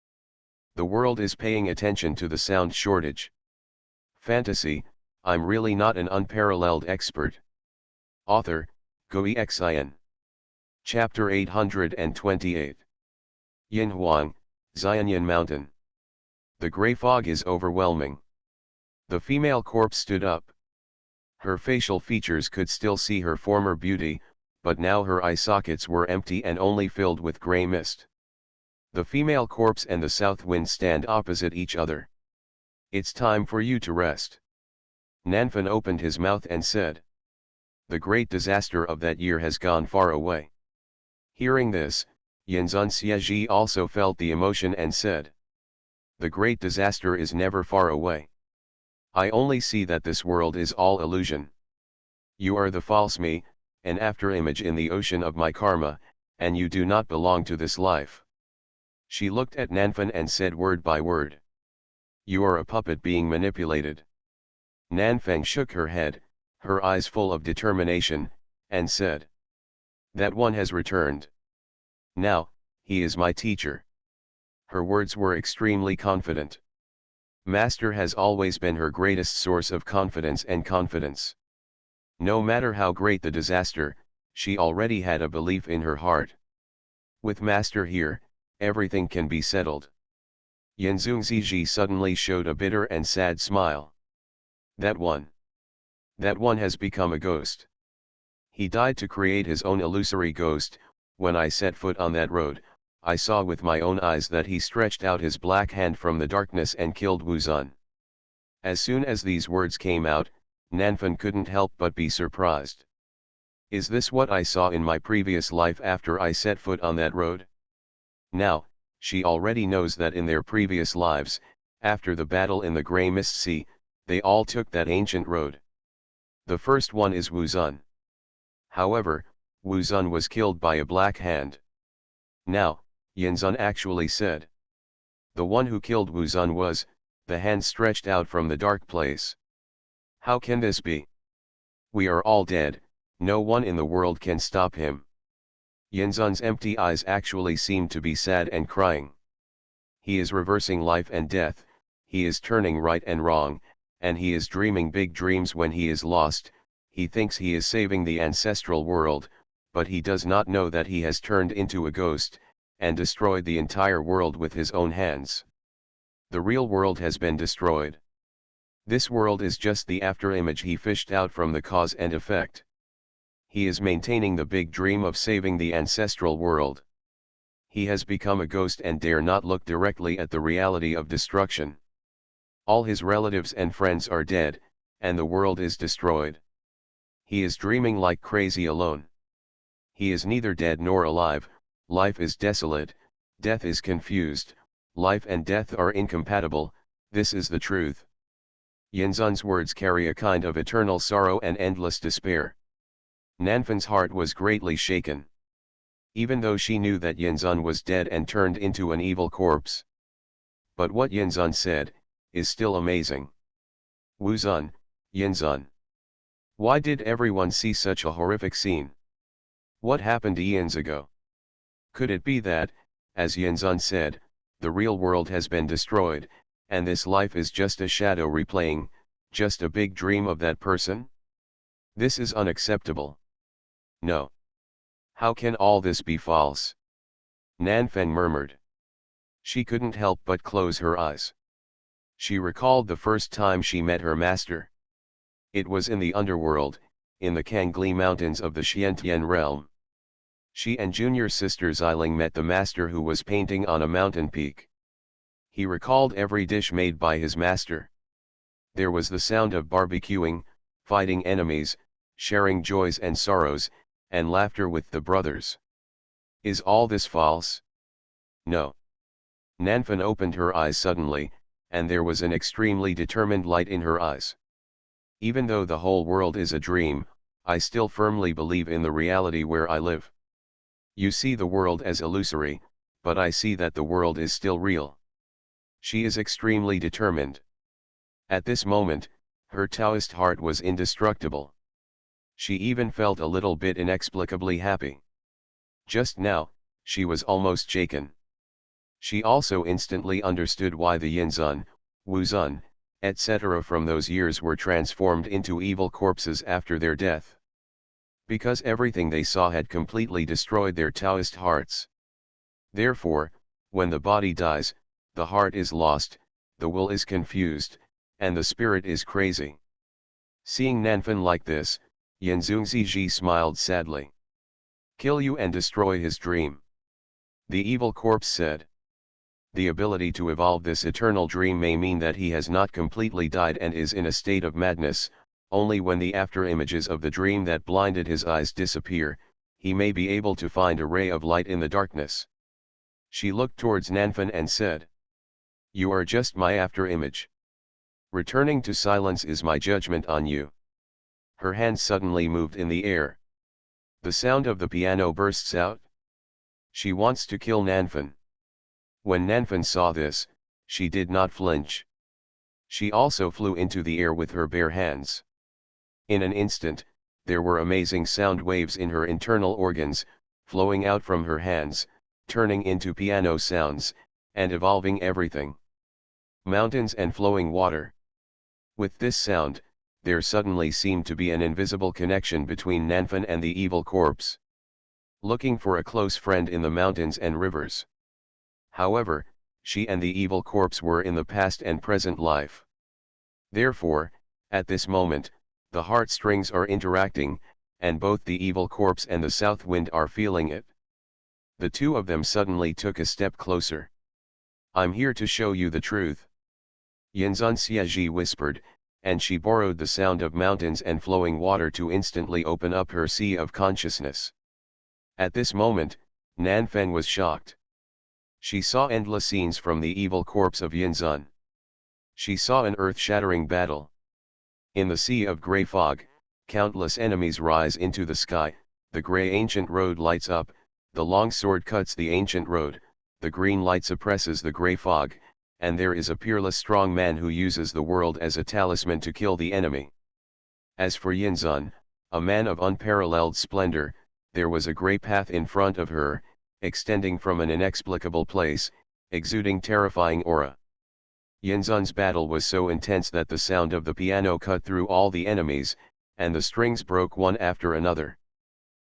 The world is paying attention to the sound shortage. Fantasy, I'm really not an unparalleled expert. Author, Xuanhuan. Chapter 828. Xuanhuan, Xuanhuan Mountain. The grey fog is overwhelming. The female corpse stood up. Her facial features could still see her former beauty, but now her eye sockets were empty and only filled with grey mist. The female corpse and the south wind stand opposite each other. It's time for you to rest. Nanfan opened his mouth and said. The great disaster of that year has gone far away. Hearing this, Yinzun Xieji also felt the emotion and said. The great disaster is never far away. I only see that this world is all illusion. You are the false me, an afterimage in the ocean of my karma, and you do not belong to this life. She looked at Nanfan and said word by word. You are a puppet being manipulated. Nanfang shook her head, her eyes full of determination, and said. That one has returned. Now, he is my teacher. Her words were extremely confident. Master has always been her greatest source of confidence and confidence. No matter how great the disaster, she already had a belief in her heart. With Master here, everything can be settled. Yenzung Ziji suddenly showed a bitter and sad smile. That one has become a ghost. He died to create his own illusory ghost. When I set foot on that road, I saw with my own eyes that he stretched out his black hand from the darkness and killed Wuzun. As soon as these words came out, Nanfan couldn't help but be surprised. Is this what I saw in my previous life after I set foot on that road? Now, she already knows that in their previous lives, after the battle in the Grey Mist Sea, they all took that ancient road. The first one is Wuzun. However, Wuzun was killed by a black hand. Now, Yinzun actually said. The one who killed Wuzun was, the hand stretched out from the dark place. How can this be? We are all dead, no one in the world can stop him. Yinzun's empty eyes actually seemed to be sad and crying. He is reversing life and death, he is turning right and wrong, and he is dreaming big dreams when he is lost. He thinks he is saving the ancestral world, but he does not know that he has turned into a ghost, and destroyed the entire world with his own hands. The real world has been destroyed. This world is just the afterimage he fished out from the cause and effect. He is maintaining the big dream of saving the ancestral world. He has become a ghost and dare not look directly at the reality of destruction. All his relatives and friends are dead, and the world is destroyed. He is dreaming like crazy alone. He is neither dead nor alive, life is desolate, death is confused, life and death are incompatible, this is the truth. Yinzun's words carry a kind of eternal sorrow and endless despair. Nanfan's heart was greatly shaken. Even though she knew that Yinzun was dead and turned into an evil corpse. But what Yinzun said, is still amazing. Wuzun, Yinzun. Why did everyone see such a horrific scene? What happened eons ago? Could it be that, as Yinzun said, the real world has been destroyed, and this life is just a shadow replaying, just a big dream of that person? This is unacceptable. No. How can all this be false? Nanfan murmured. She couldn't help but close her eyes. She recalled the first time she met her master. It was in the underworld, in the Kangli mountains of the Xiantian realm. She and junior sister Xiling met the master who was painting on a mountain peak. He recalled every dish made by his master. There was the sound of barbecuing, fighting enemies, sharing joys and sorrows, and laughter with the brothers. Is all this false? No. Nanfan opened her eyes suddenly, and there was an extremely determined light in her eyes. Even though the whole world is a dream, I still firmly believe in the reality where I live. You see the world as illusory, but I see that the world is still real. She is extremely determined. At this moment, her Taoist heart was indestructible. She even felt a little bit inexplicably happy. Just now, she was almost shaken. She also instantly understood why the Yinzun, Wuzun, etc. from those years were transformed into evil corpses after their death. Because everything they saw had completely destroyed their Taoist hearts. Therefore, when the body dies, the heart is lost, the will is confused, and the spirit is crazy. Seeing Nanfan like this, Yanzun Ziji smiled sadly. Kill you and destroy his dream. The evil corpse said. The ability to evolve this eternal dream may mean that he has not completely died and is in a state of madness. Only when the afterimages of the dream that blinded his eyes disappear, he may be able to find a ray of light in the darkness. She looked towards Nanfan and said. You are just my afterimage. Returning to silence is my judgment on you. Her hand suddenly moved in the air. The sound of the piano bursts out. She wants to kill Nanfan. When Nanfan saw this, she did not flinch. She also flew into the air with her bare hands. In an instant, there were amazing sound waves in her internal organs, flowing out from her hands, turning into piano sounds, and evolving everything. Mountains and flowing water. With this sound, there suddenly seemed to be an invisible connection between Nanfan and the evil corpse. Looking for a close friend in the mountains and rivers. However, she and the evil corpse were in the past and present life. Therefore, at this moment, the heartstrings are interacting, and both the evil corpse and the south wind are feeling it. The two of them suddenly took a step closer. I'm here to show you the truth. Yinzun Xiaji whispered, and she borrowed the sound of mountains and flowing water to instantly open up her sea of consciousness. At this moment, Nanfan was shocked. She saw endless scenes from the evil corpse of Yinzun. She saw an earth-shattering battle. In the sea of grey fog, countless enemies rise into the sky, the grey ancient road lights up, the long sword cuts the ancient road, the green light suppresses the gray fog, and there is a peerless strong man who uses the world as a talisman to kill the enemy. As for Yinzun, a man of unparalleled splendor, there was a gray path in front of her, extending from an inexplicable place, exuding terrifying aura. Yinzun's battle was so intense that the sound of the piano cut through all the enemies, and the strings broke one after another.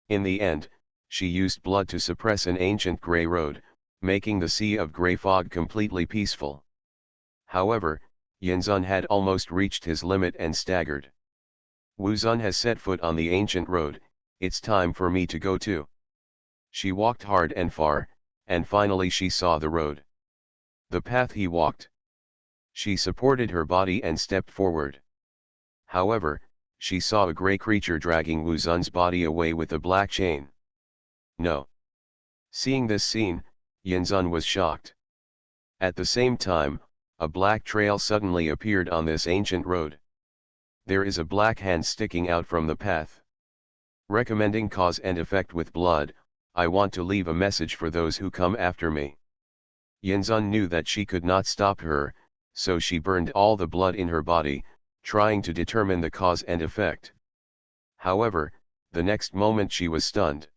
In the end, she used blood to suppress an ancient gray road, making the sea of gray fog completely peaceful. However, Yinzun had almost reached his limit and staggered. Wuzun has set foot on the ancient road, it's time for me to go too. She walked hard and far, and finally she saw the road. The path he walked. She supported her body and stepped forward. However, she saw a gray creature dragging Wuzun's body away with a black chain. No. Seeing this scene, Yinzun was shocked. At the same time, a black trail suddenly appeared on this ancient road. There is a black hand sticking out from the path. Recommending cause and effect with blood, I want to leave a message for those who come after me. Yinzun knew that she could not stop her, so she burned all the blood in her body, trying to determine the cause and effect. However, the next moment she was stunned.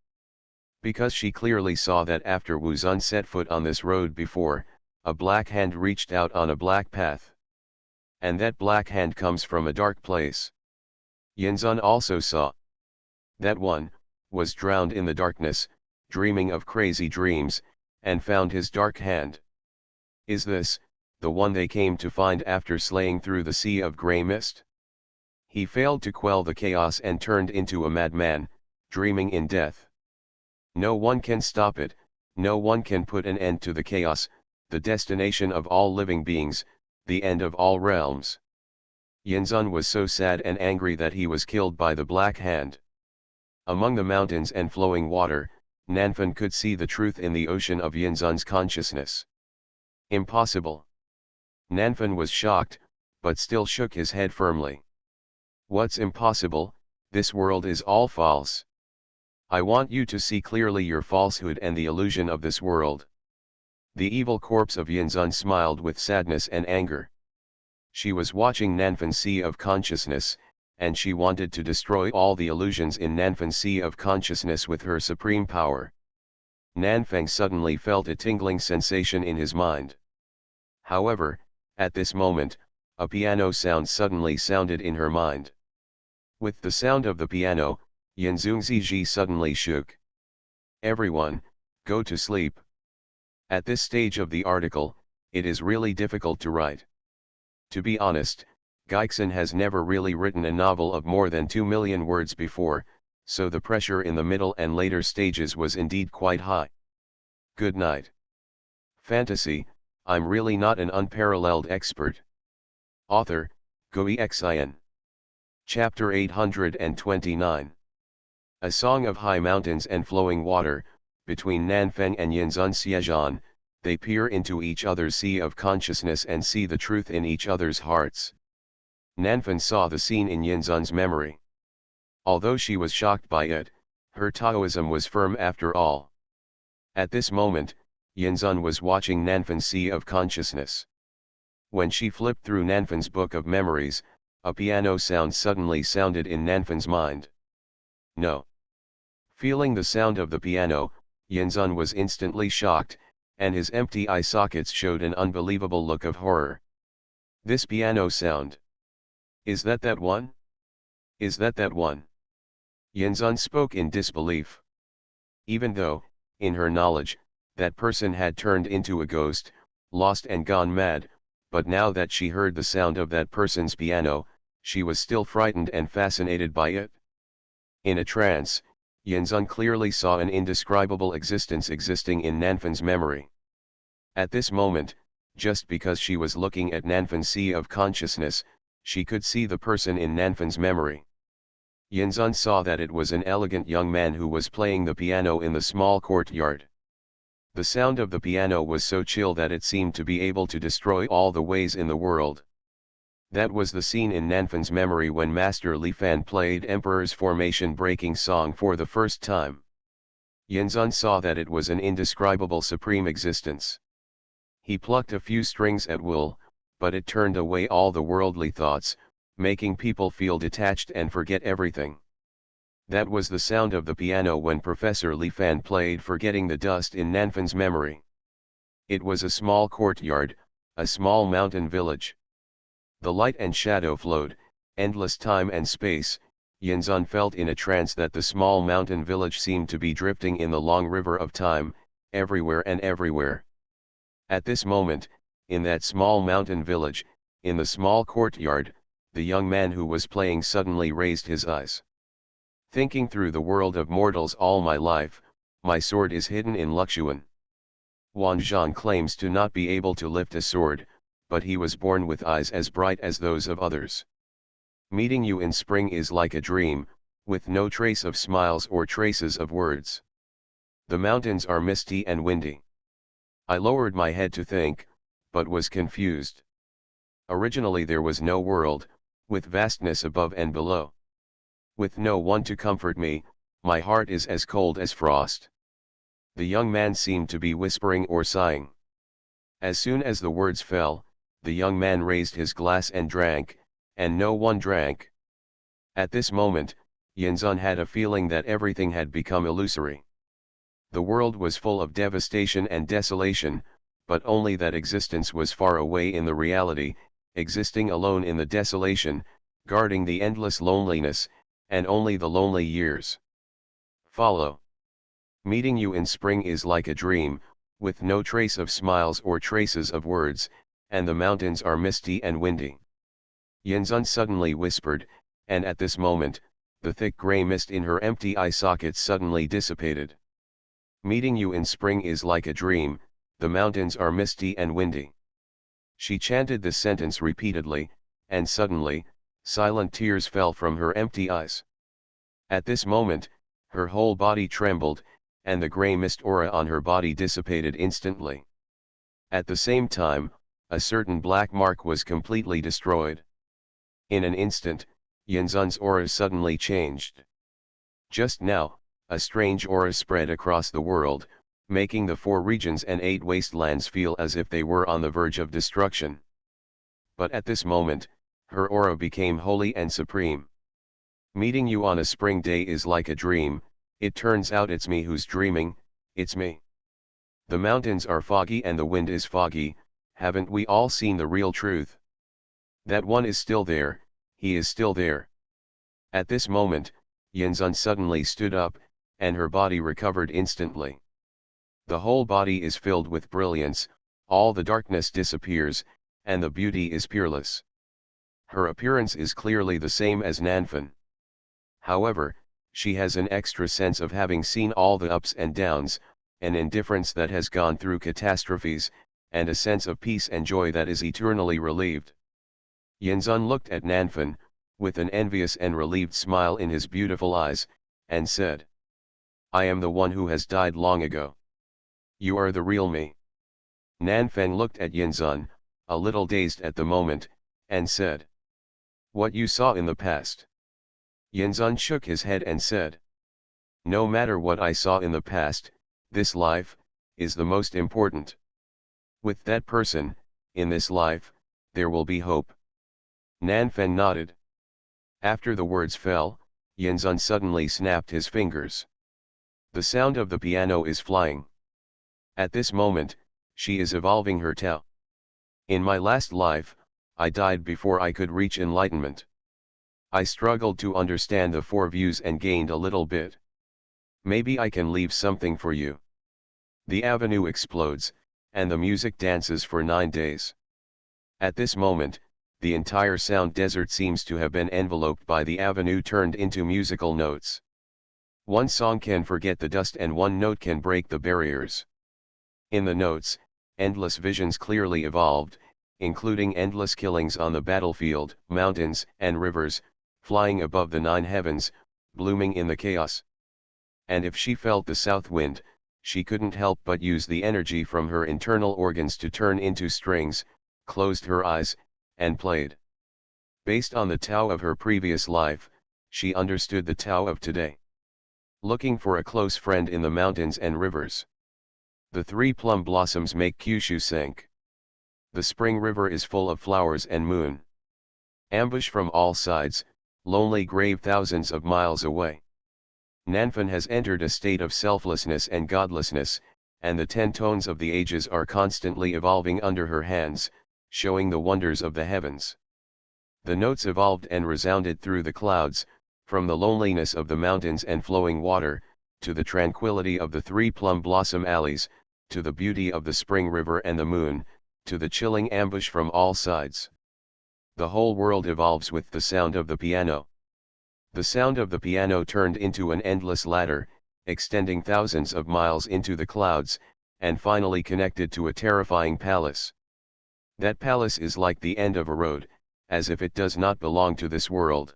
Because she clearly saw that after Wuzun set foot on this road before, a black hand reached out on a black path. And that black hand comes from a dark place. Yinzun also saw. That one, was drowned in the darkness, dreaming of crazy dreams, and found his dark hand. Is this, the one they came to find after slaying through the sea of grey mist? He failed to quell the chaos and turned into a madman, dreaming in death. No one can stop it, no one can put an end to the chaos, the destination of all living beings, the end of all realms. Yinzun was so sad and angry that he was killed by the Black Hand. Among the mountains and flowing water, Nanfan could see the truth in the ocean of Yinzun's consciousness. Impossible. Nanfan was shocked, but still shook his head firmly. What's impossible? This world is all false. I want you to see clearly your falsehood and the illusion of this world. The evil corpse of Yinzun smiled with sadness and anger. She was watching Nanfan's sea of consciousness, and she wanted to destroy all the illusions in Nanfan's sea of consciousness with her supreme power. Nanfang suddenly felt a tingling sensation in his mind. However, at this moment, a piano sound suddenly sounded in her mind. With the sound of the piano, Yanzungziji suddenly shook. Everyone, go to sleep. At this stage of the article, it is really difficult to write. To be honest, Geixen has never really written a novel of more than 2 million words before, so the pressure in the middle and later stages was indeed quite high. Good night. Fantasy, I'm really not an unparalleled expert. Author, Xuanhuan. Chapter 829. A Song of High Mountains and Flowing Water. Between Nanfang and Yinzun Xiejian, they peer into each other's sea of consciousness and see the truth in each other's hearts. Nanfang saw the scene in Yinzun's memory. Although she was shocked by it, her Taoism was firm after all. At this moment, Yinzun was watching Nanfang's sea of consciousness. When she flipped through Nanfang's book of memories, a piano sound suddenly sounded in Nanfang's mind. No. Feeling the sound of the piano, Yinzun was instantly shocked, and his empty eye sockets showed an unbelievable look of horror. This piano sound. Is that one? Is that one? Yinzun spoke in disbelief. Even though, in her knowledge, that person had turned into a ghost, lost and gone mad, but now that she heard the sound of that person's piano, she was still frightened and fascinated by it. In a trance, Yinzun clearly saw an indescribable existence existing in Nanfan's memory. At this moment, just because she was looking at Nanfan's sea of consciousness, she could see the person in Nanfan's memory. Yinzun saw that it was an elegant young man who was playing the piano in the small courtyard. The sound of the piano was so chill that it seemed to be able to destroy all the ways in the world. That was the scene in Nanfan's memory when Master Li Fan played Emperor's Formation Breaking Song for the first time. Yinzun saw that it was an indescribable supreme existence. He plucked a few strings at will, but it turned away all the worldly thoughts, making people feel detached and forget everything. That was the sound of the piano when Professor Li Fan played Forgetting the Dust in Nanfan's memory. It was a small courtyard, a small mountain village. The light and shadow flowed, endless time and space. Yinzun felt in a trance that the small mountain village seemed to be drifting in the long river of time, everywhere and everywhere. At this moment, in that small mountain village, in the small courtyard, the young man who was playing suddenly raised his eyes. Thinking through the world of mortals all my life, my sword is hidden in Luxuan. Xuanhuan claims to not be able to lift a sword, but he was born with eyes as bright as those of others. Meeting you in spring is like a dream, with no trace of smiles or traces of words. The mountains are misty and windy. I lowered my head to think, but was confused. Originally there was no world, with vastness above and below. With no one to comfort me, my heart is as cold as frost. The young man seemed to be whispering or sighing. As soon as the words fell, the young man raised his glass and drank, and no one drank. At this moment, Yinzun had a feeling that everything had become illusory. The world was full of devastation and desolation, but only that existence was far away in the reality, existing alone in the desolation, guarding the endless loneliness, and only the lonely years. Follow. Meeting you in spring is like a dream, with no trace of smiles or traces of words, and the mountains are misty and windy. Yinzun suddenly whispered, and at this moment, the thick grey mist in her empty eye sockets suddenly dissipated. Meeting you in spring is like a dream, the mountains are misty and windy. She chanted this sentence repeatedly, and suddenly, silent tears fell from her empty eyes. At this moment, her whole body trembled, and the grey mist aura on her body dissipated instantly. At the same time, a certain black mark was completely destroyed. In an instant, Yinzun's aura suddenly changed. Just now, a strange aura spread across the world, making the 4 regions and 8 wastelands feel as if they were on the verge of destruction. But at this moment, her aura became holy and supreme. Meeting you on a spring day is like a dream, it turns out it's me who's dreaming, it's me. The mountains are foggy and the wind is foggy, haven't we all seen the real truth? That one is still there, he is still there. At this moment, Yinzun suddenly stood up, and her body recovered instantly. The whole body is filled with brilliance, all the darkness disappears, and the beauty is peerless. Her appearance is clearly the same as Nanfan. However, she has an extra sense of having seen all the ups and downs, an indifference that has gone through catastrophes, and a sense of peace and joy that is eternally relieved. Yinzun looked at Nanfan, with an envious and relieved smile in his beautiful eyes, and said, "I am the one who has died long ago. You are the real me." Nanfan looked at Yinzun, a little dazed at the moment, and said, "What you saw in the past?" Yinzun shook his head and said, "No matter what I saw in the past, this life is the most important. With that person, in this life, there will be hope." Nanfan nodded. After the words fell, Yinzun suddenly snapped his fingers. The sound of the piano is flying. At this moment, she is evolving her Tao. In my last life, I died before I could reach enlightenment. I struggled to understand the 4 views and gained a little bit. Maybe I can leave something for you. The avenue explodes, and the music dances for 9 days. At this moment, the entire sound desert seems to have been enveloped by the avenue turned into musical notes. One song can forget the dust and one note can break the barriers. In the notes, endless visions clearly evolved, including endless killings on the battlefield, mountains and rivers, flying above the 9 heavens, blooming in the chaos. And if she felt the south wind, she couldn't help but use the energy from her internal organs to turn into strings, closed her eyes, and played. Based on the Tao of her previous life, she understood the Tao of today. Looking for a close friend in the mountains and rivers. The 3 plum blossoms make Kyushu sink. The spring river is full of flowers and moon. Ambush from all sides, lonely grave thousands of miles away. Nanfan has entered a state of selflessness and godlessness, and the 10 tones of the ages are constantly evolving under her hands, showing the wonders of the heavens. The notes evolved and resounded through the clouds, from the loneliness of the mountains and flowing water, to the tranquility of the 3 plum blossom alleys, to the beauty of the spring river and the moon, to the chilling ambush from all sides. The whole world evolves with the sound of the piano. The sound of the piano turned into an endless ladder, extending thousands of miles into the clouds, and finally connected to a terrifying palace. That palace is like the end of a road, as if it does not belong to this world.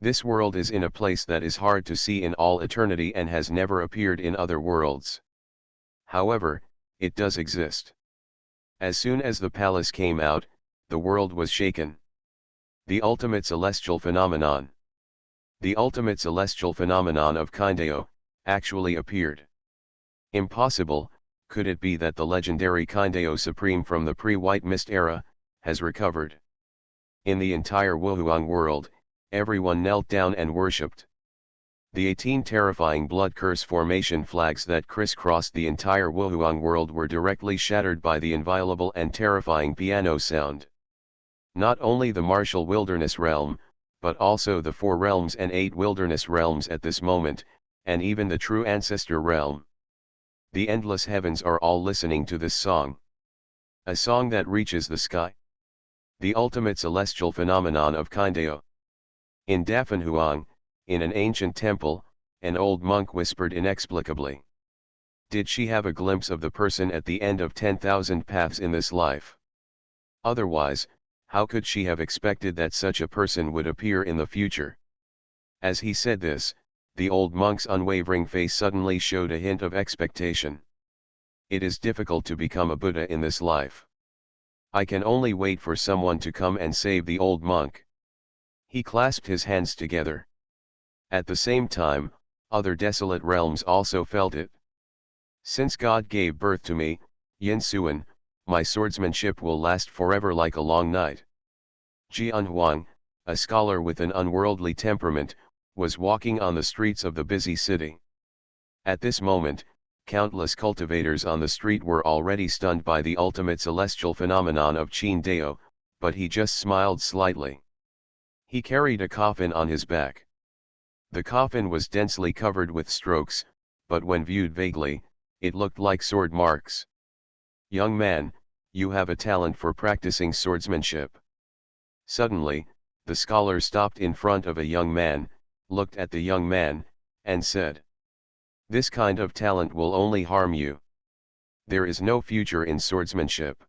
This world is in a place that is hard to see in all eternity and has never appeared in other worlds. However, it does exist. As soon as the palace came out, the world was shaken. The ultimate celestial phenomenon. The ultimate celestial phenomenon of Kindeo, actually appeared. Impossible, could it be that the legendary Kindeo Supreme from the pre-White Mist era, has recovered? In the entire Wuhuang world, everyone knelt down and worshipped. The 18 terrifying blood curse formation flags that crisscrossed the entire Wuhuang world were directly shattered by the inviolable and terrifying piano sound. Not only the martial wilderness realm, but also the 4 realms and 8 wilderness realms at this moment, and even the true ancestor realm. The endless heavens are all listening to this song. A song that reaches the sky. The ultimate celestial phenomenon of Kindeo. In Dafanhuang, in an ancient temple, an old monk whispered inexplicably. Did she have a glimpse of the person at the end of 10,000 paths in this life? Otherwise, how could she have expected that such a person would appear in the future? As he said this, the old monk's unwavering face suddenly showed a hint of expectation. It is difficult to become a Buddha in this life. I can only wait for someone to come and save the old monk. He clasped his hands together. At the same time, other desolate realms also felt it. Since God gave birth to me, Yin Xuan, my swordsmanship will last forever like a long night. Xuanhuan, a scholar with an unworldly temperament, was walking on the streets of the busy city. At this moment, countless cultivators on the street were already stunned by the ultimate celestial phenomenon of Qin Dao, but he just smiled slightly. He carried a coffin on his back. The coffin was densely covered with strokes, but when viewed vaguely, it looked like sword marks. Young man, you have a talent for practicing swordsmanship. Suddenly, the scholar stopped in front of a young man, looked at the young man, and said, "This kind of talent will only harm you. There is no future in swordsmanship.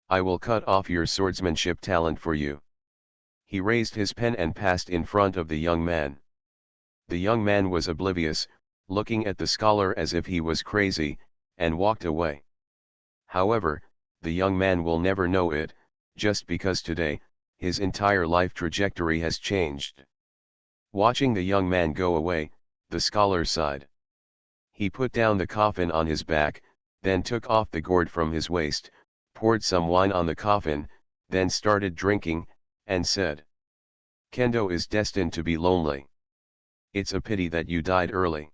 I will cut off your swordsmanship talent for you." He raised his pen and passed in front of the young man. The young man was oblivious, looking at the scholar as if he was crazy, and walked away. However, the young man will never know it, just because today, his entire life trajectory has changed. Watching the young man go away, the scholar sighed. He put down the coffin on his back, then took off the gourd from his waist, poured some wine on the coffin, then started drinking, and said, "Kendo is destined to be lonely. It's a pity that you died early.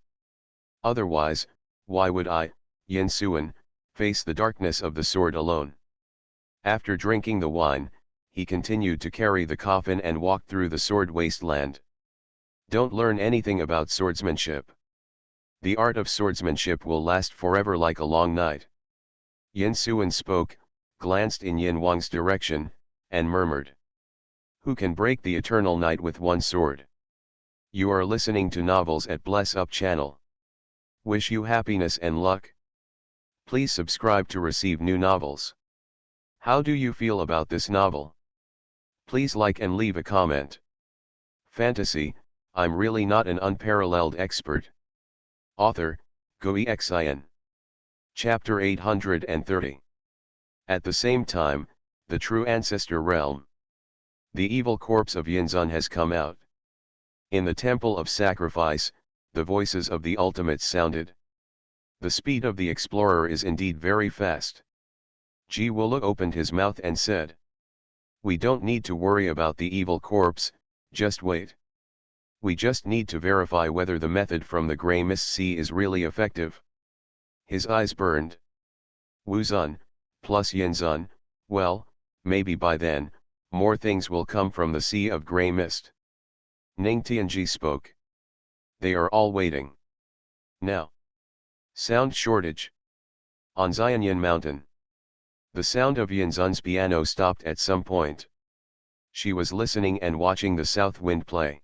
Otherwise, why would I, Yin Xuan, face the darkness of the sword alone?" After drinking the wine, he continued to carry the coffin and walked through the sword wasteland. Don't learn anything about swordsmanship. The art of swordsmanship will last forever like a long night. Yin Xuan spoke, glanced in Yin Wang's direction, and murmured, "Who can break the eternal night with one sword?" You are listening to Novels at Bless Up channel. Wish you happiness and luck. Please subscribe to receive new novels. How do you feel about this novel? Please like and leave a comment. Fantasy, I'm really not an unparalleled expert. Author, Xuanhuan. Chapter 830. At the same time, the true ancestor realm. The evil corpse of Yinzun has come out. In the temple of sacrifice, the voices of the ultimates sounded. The speed of the explorer is indeed very fast. Jiwula opened his mouth and said. We don't need to worry about the evil corpse, just wait. We just need to verify whether the method from the Grey Mist Sea is really effective. His eyes burned. Wuzun, plus Yinzun, well, maybe by then, more things will come from the Sea of Grey Mist. Ning Tianji spoke. They are all waiting. Now. Sound shortage. On Xianyan Mountain. The sound of Yinzun's piano stopped at some point. She was listening and watching the south wind play.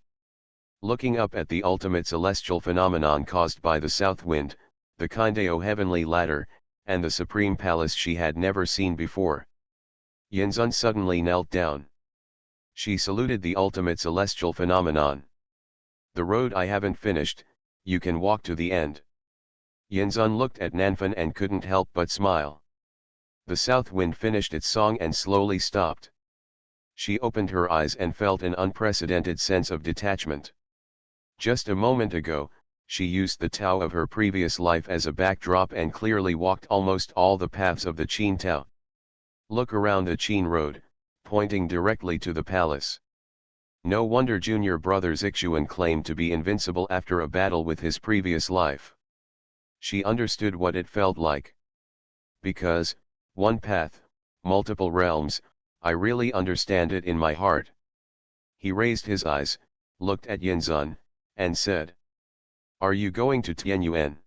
Looking up at the ultimate celestial phenomenon caused by the south wind, the Kindeo heavenly ladder, and the supreme palace she had never seen before. Yinzun suddenly knelt down. She saluted the ultimate celestial phenomenon. The road I haven't finished, you can walk to the end. Yinzun looked at Nanfan and couldn't help but smile. The south wind finished its song and slowly stopped. She opened her eyes and felt an unprecedented sense of detachment. Just a moment ago, she used the Tao of her previous life as a backdrop and clearly walked almost all the paths of the Qin Tao. Look around the Qin road, pointing directly to the palace. No wonder junior brother Xuanhuan claimed to be invincible after a battle with his previous life. She understood what it felt like. Because, one path, multiple realms, I really understand it in my heart. He raised his eyes, looked at Yinzun, and said. Are you going to Tianyuan?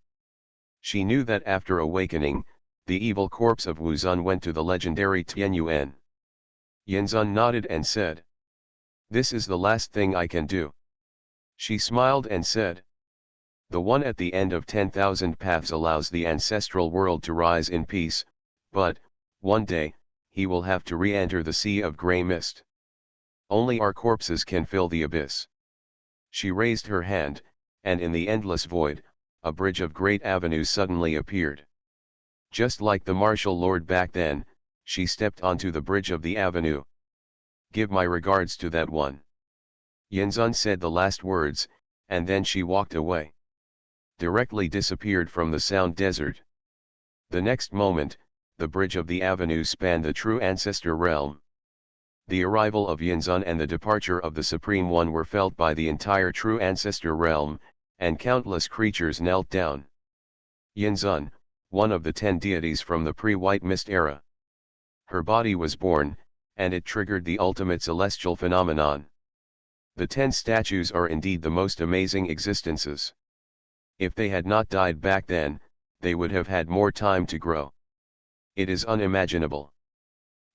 She knew that after awakening, the evil corpse of Wuzun went to the legendary Tianyuan. Yinzun nodded and said. This is the last thing I can do. She smiled and said. The one at the end of 10,000 paths allows the ancestral world to rise in peace, but, one day, he will have to re-enter the Sea of Grey Mist. Only our corpses can fill the abyss. She raised her hand, and in the endless void, a bridge of great avenues suddenly appeared. Just like the martial lord back then, she stepped onto the bridge of the avenue. Give my regards to that one. Yinzun said the last words, and then she walked away. Directly disappeared from the Sound Desert. The next moment, the bridge of the avenue spanned the true ancestor realm. The arrival of Yinzun and the departure of the Supreme One were felt by the entire true ancestor realm, and countless creatures knelt down. Yinzun, one of the 10 deities from the pre-White Mist era. Her body was born, and it triggered the ultimate celestial phenomenon. The 10 statues are indeed the most amazing existences. If they had not died back then, they would have had more time to grow. It is unimaginable.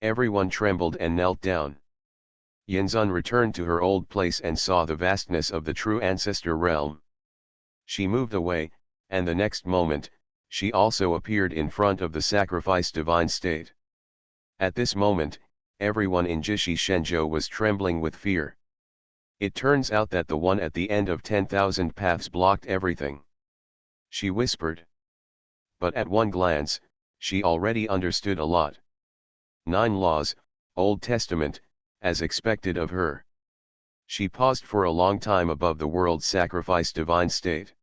Everyone trembled and knelt down. Yinzun returned to her old place and saw the vastness of the true ancestor realm. She moved away, and the next moment, she also appeared in front of the sacrifice divine state. At this moment, everyone in Jishi Shenzhou was trembling with fear. It turns out that the one at the end of 10,000 paths blocked everything. She whispered. But at one glance, she already understood a lot. 9 laws, Old Testament, as expected of her. She paused for a long time above the world's sacrifice divine state.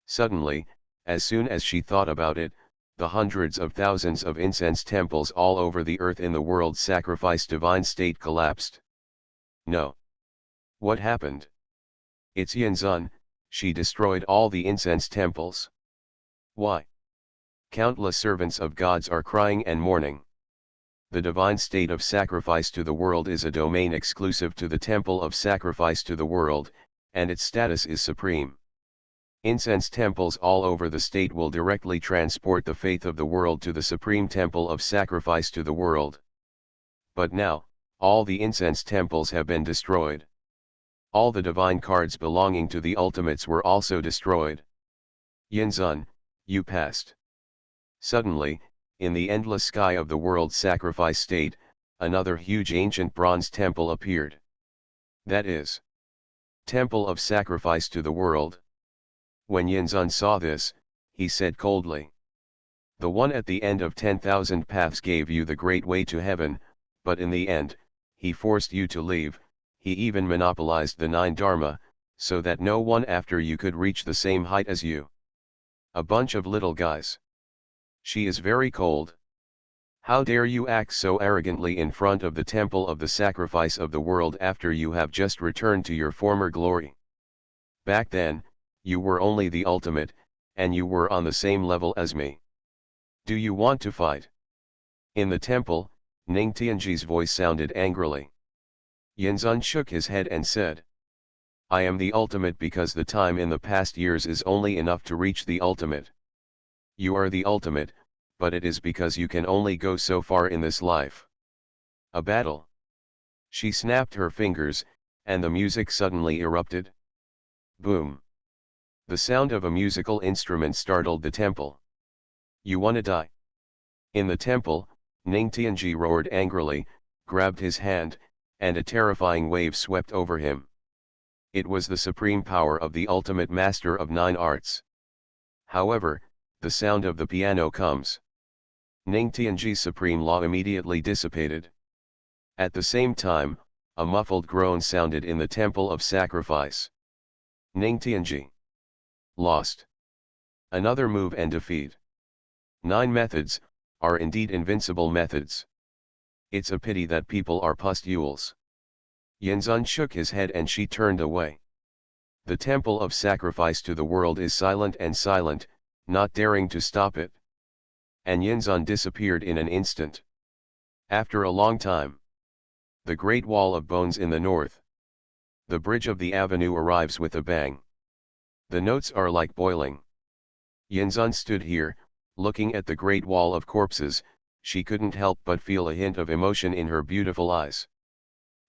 Suddenly, as soon as she thought about it, the hundreds of thousands of incense temples all over the earth in the world's sacrifice divine state collapsed. No. What happened? It's Yinzun, she destroyed all the incense temples. Why? Countless servants of gods are crying and mourning. The divine state of sacrifice to the world is a domain exclusive to the temple of sacrifice to the world, and its status is supreme. Incense temples all over the state will directly transport the faith of the world to the supreme temple of sacrifice to the world. But now, all the incense temples have been destroyed. All the divine cards belonging to the ultimates were also destroyed. Yinzun, you passed. Suddenly, in the endless sky of the world's sacrifice state, another huge ancient bronze temple appeared. That is, Temple of Sacrifice to the World. When Yinzun saw this, he said coldly. The one at the end of 10,000 paths gave you the great way to heaven, but in the end, he forced you to leave, he even monopolized the 9 Dharma, so that no one after you could reach the same height as you. A bunch of little guys. She is very cold. How dare you act so arrogantly in front of the temple of the sacrifice of the world after you have just returned to your former glory? Back then, you were only the ultimate, and you were on the same level as me. Do you want to fight? In the temple, Ning Tianji's voice sounded angrily. Yanzun shook his head and said, I am the ultimate because the time in the past years is only enough to reach the ultimate. You are the ultimate, but it is because you can only go so far in this life. A battle. She snapped her fingers, and the music suddenly erupted. Boom. The sound of a musical instrument startled the temple. You wanna die? In the temple, Ning Tianji roared angrily, grabbed his hand, and a terrifying wave swept over him. It was the supreme power of the ultimate master of 9 arts. However, the sound of the piano comes. Ning Tianji's supreme law immediately dissipated. At the same time, a muffled groan sounded in the temple of sacrifice. Ning Tianji lost. Another move and defeat. 9 methods are indeed invincible methods. It's a pity that people are pustules. Yanzun shook his head and she turned away. The temple of sacrifice to the world is silent and silent, not daring to stop it. And Yanzun disappeared in an instant. After a long time. The Great Wall of Bones in the north. The bridge of the avenue arrives with a bang. The notes are like boiling. Yanzun stood here, looking at the Great Wall of Corpses. She couldn't help but feel a hint of emotion in her beautiful eyes.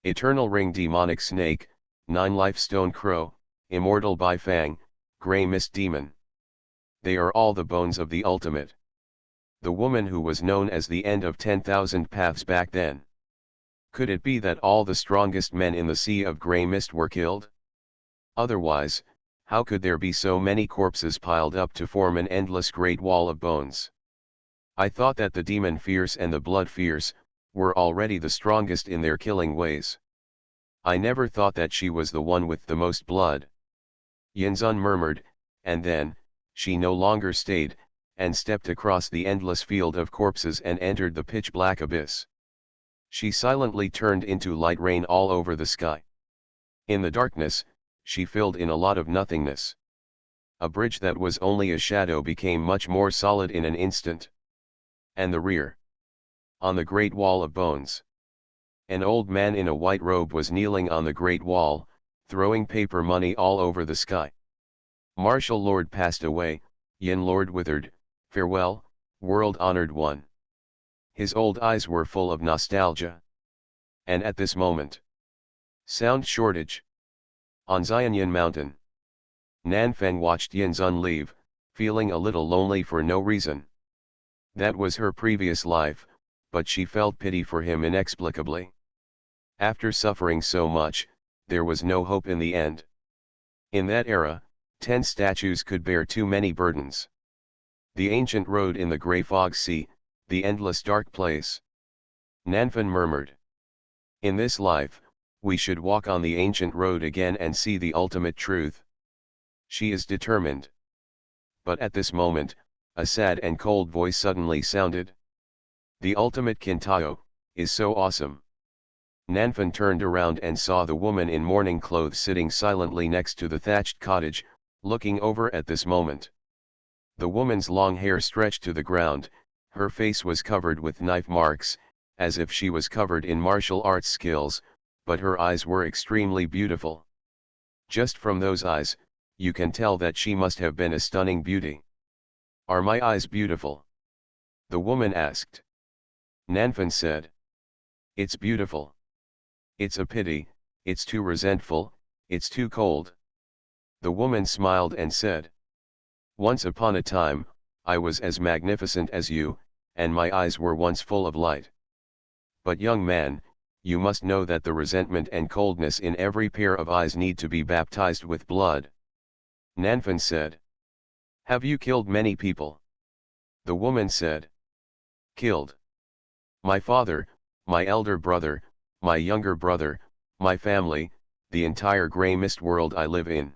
Eternal Ring Demonic Snake, 9 Life Stone Crow, Immortal Bai Fang, Grey Mist Demon. They are all the bones of the ultimate. The woman who was known as the End of 10,000 Paths back then. Could it be that all the strongest men in the Sea of Grey Mist were killed? Otherwise, how could there be so many corpses piled up to form an endless great wall of bones? I thought that the demon fierce and the blood fierce were already the strongest in their killing ways. I never thought that she was the one with the most blood. Yanzun murmured, and then, she no longer stayed, and stepped across the endless field of corpses and entered the pitch-black abyss. She silently turned into light rain all over the sky. In the darkness, she filled in a lot of nothingness. A bridge that was only a shadow became much more solid in an instant. And the rear. On the Great Wall of Bones. An old man in a white robe was kneeling on the Great Wall, throwing paper money all over the sky. Martial Lord passed away, Yin Lord withered, farewell, world-honored one. His old eyes were full of nostalgia. And at this moment. Sound shortage. On Xianyan Mountain. Nanfeng watched Yanzun leave, feeling a little lonely for no reason. That was her previous life, but she felt pity for him inexplicably. After suffering so much, there was no hope in the end. In that era, 10 statues could bear too many burdens. The ancient road in the grey fog sea, the endless dark place. Nanfeng murmured. In this life, we should walk on the ancient road again and see the ultimate truth. She is determined. But at this moment, a sad and cold voice suddenly sounded. The ultimate Kintao is so awesome. Nanfeng turned around and saw the woman in mourning clothes sitting silently next to the thatched cottage, looking over at this moment. The woman's long hair stretched to the ground, her face was covered with knife marks, as if she was covered in martial arts skills, but her eyes were extremely beautiful. Just from those eyes, you can tell that she must have been a stunning beauty. Are my eyes beautiful? The woman asked. Nanfeng said. It's beautiful. It's a pity, it's too resentful, it's too cold. The woman smiled and said. Once upon a time, I was as magnificent as you, and my eyes were once full of light. But young man, you must know that the resentment and coldness in every pair of eyes need to be baptized with blood. Nanfeng said. Have you killed many people? The woman said. Killed. My father, my elder brother, my younger brother, my family, the entire grey mist world I live in.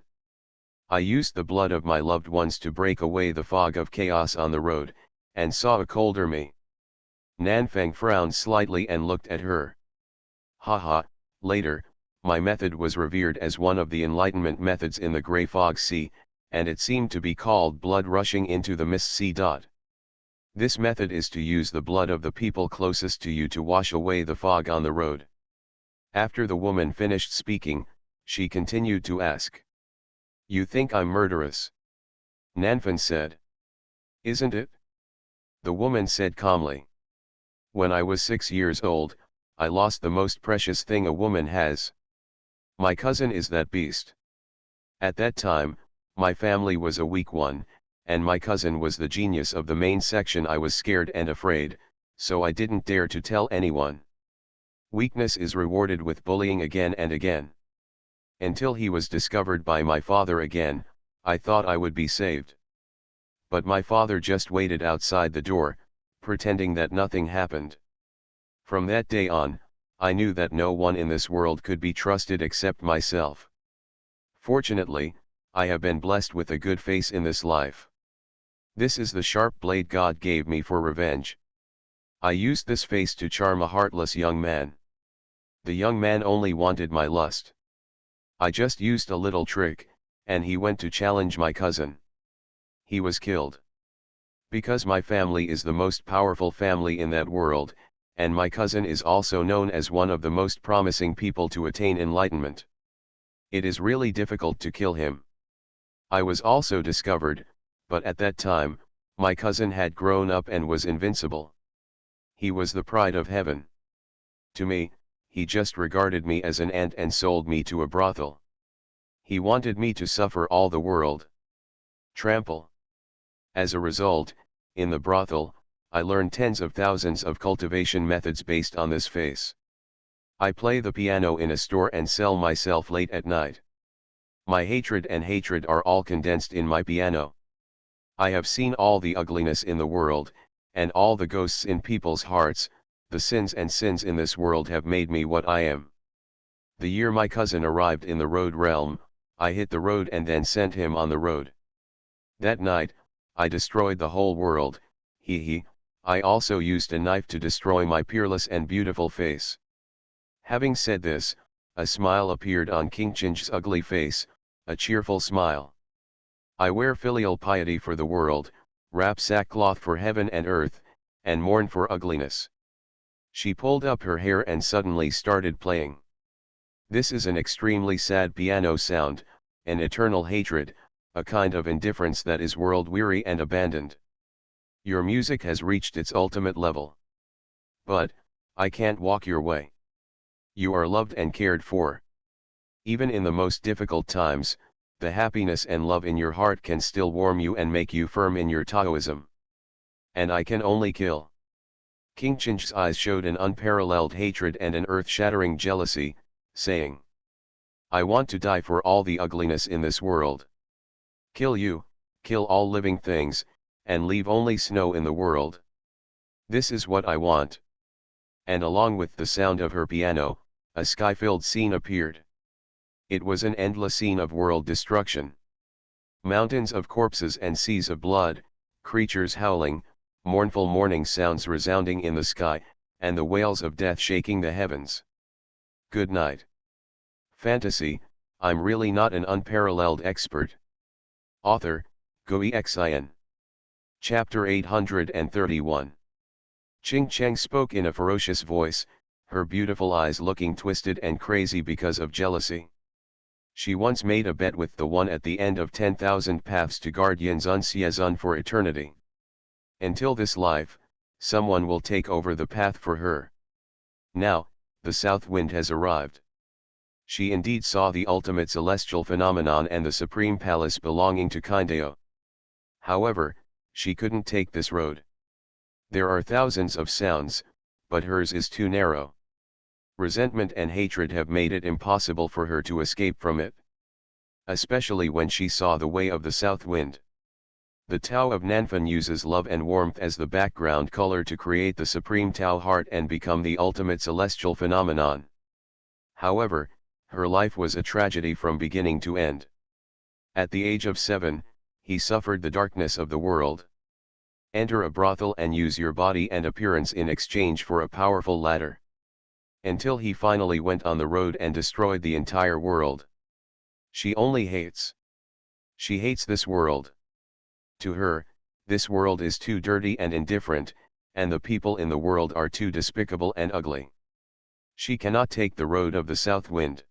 I used the blood of my loved ones to break away the fog of chaos on the road, and saw a colder me. Nanfeng frowned slightly and looked at her. Haha, later, my method was revered as one of the enlightenment methods in the grey fog sea, and it seemed to be called blood rushing into the mist sea. This method is to use the blood of the people closest to you to wash away the fog on the road. After the woman finished speaking, she continued to ask. You think I'm murderous? Nanfeng said. Isn't it? The woman said calmly. When I was 6 years old, I lost the most precious thing a woman has. My cousin is that beast. At that time, my family was a weak one, and my cousin was the genius of the main section. I was scared and afraid, so I didn't dare to tell anyone. Weakness is rewarded with bullying again and again. Until he was discovered by my father again, I thought I would be saved. But my father just waited outside the door, pretending that nothing happened. From that day on, I knew that no one in this world could be trusted except myself. Fortunately, I have been blessed with a good face in this life. This is the sharp blade God gave me for revenge. I used this face to charm a heartless young man. The young man only wanted my lust. I just used a little trick, and he went to challenge my cousin. He was killed. Because my family is the most powerful family in that world, and my cousin is also known as one of the most promising people to attain enlightenment. It is really difficult to kill him. I was also discovered, but at that time, my cousin had grown up and was invincible. He was the pride of heaven. To me, he just regarded me as an ant and sold me to a brothel. He wanted me to suffer all the world. Trample. As a result, in the brothel, I learned tens of thousands of cultivation methods based on this face. I play the piano in a store and sell myself late at night. My hatred and hatred are all condensed in my piano. I have seen all the ugliness in the world, and all the ghosts in people's hearts. The sins and sins in this world have made me what I am. The year my cousin arrived in the road realm, I hit the road and then sent him on the road. That night, I destroyed the whole world. I also used a knife to destroy my peerless and beautiful face. Having said this, a smile appeared on King Chinch's ugly face, a cheerful smile. I wear filial piety for the world, wrap sackcloth for heaven and earth, and mourn for ugliness. She pulled up her hair and suddenly started playing. This is an extremely sad piano sound, an eternal hatred, a kind of indifference that is world-weary and abandoned. Your music has reached its ultimate level. But, I can't walk your way. You are loved and cared for. Even in the most difficult times, the happiness and love in your heart can still warm you and make you firm in your Taoism. And I can only kill. King Chinch's eyes showed an unparalleled hatred and an earth-shattering jealousy, saying, I want to die for all the ugliness in this world. Kill you, kill all living things, and leave only snow in the world. This is what I want. And along with the sound of her piano, a sky-filled scene appeared. It was an endless scene of world destruction. Mountains of corpses and seas of blood, creatures howling, mournful mourning sounds resounding in the sky, and the wails of death shaking the heavens. Good night. Fantasy, I'm really not an unparalleled expert. Author, Xuanhuan. Chapter 831. Ching Cheng spoke in a ferocious voice, her beautiful eyes looking twisted and crazy because of jealousy. She once made a bet with the one at the end of 10,000 paths to guard Yinzun Xiezun for eternity. Until this life, someone will take over the path for her. Now, the south wind has arrived. She indeed saw the ultimate celestial phenomenon and the supreme palace belonging to Kindeo. However, she couldn't take this road. There are thousands of sounds, but hers is too narrow. Resentment and hatred have made it impossible for her to escape from it. Especially when she saw the way of the south wind. The Tao of Nanfeng uses love and warmth as the background color to create the supreme Tao heart and become the ultimate celestial phenomenon. However, Her life was a tragedy from beginning to end. At the age of 7, he suffered the darkness of the world. Enter a brothel and use your body and appearance in exchange for a powerful ladder. Until he finally went on the road and destroyed the entire world. She only hates. She hates this world. To her, this world is too dirty and indifferent, and the people in the world are too despicable and ugly. She cannot take the road of the south wind.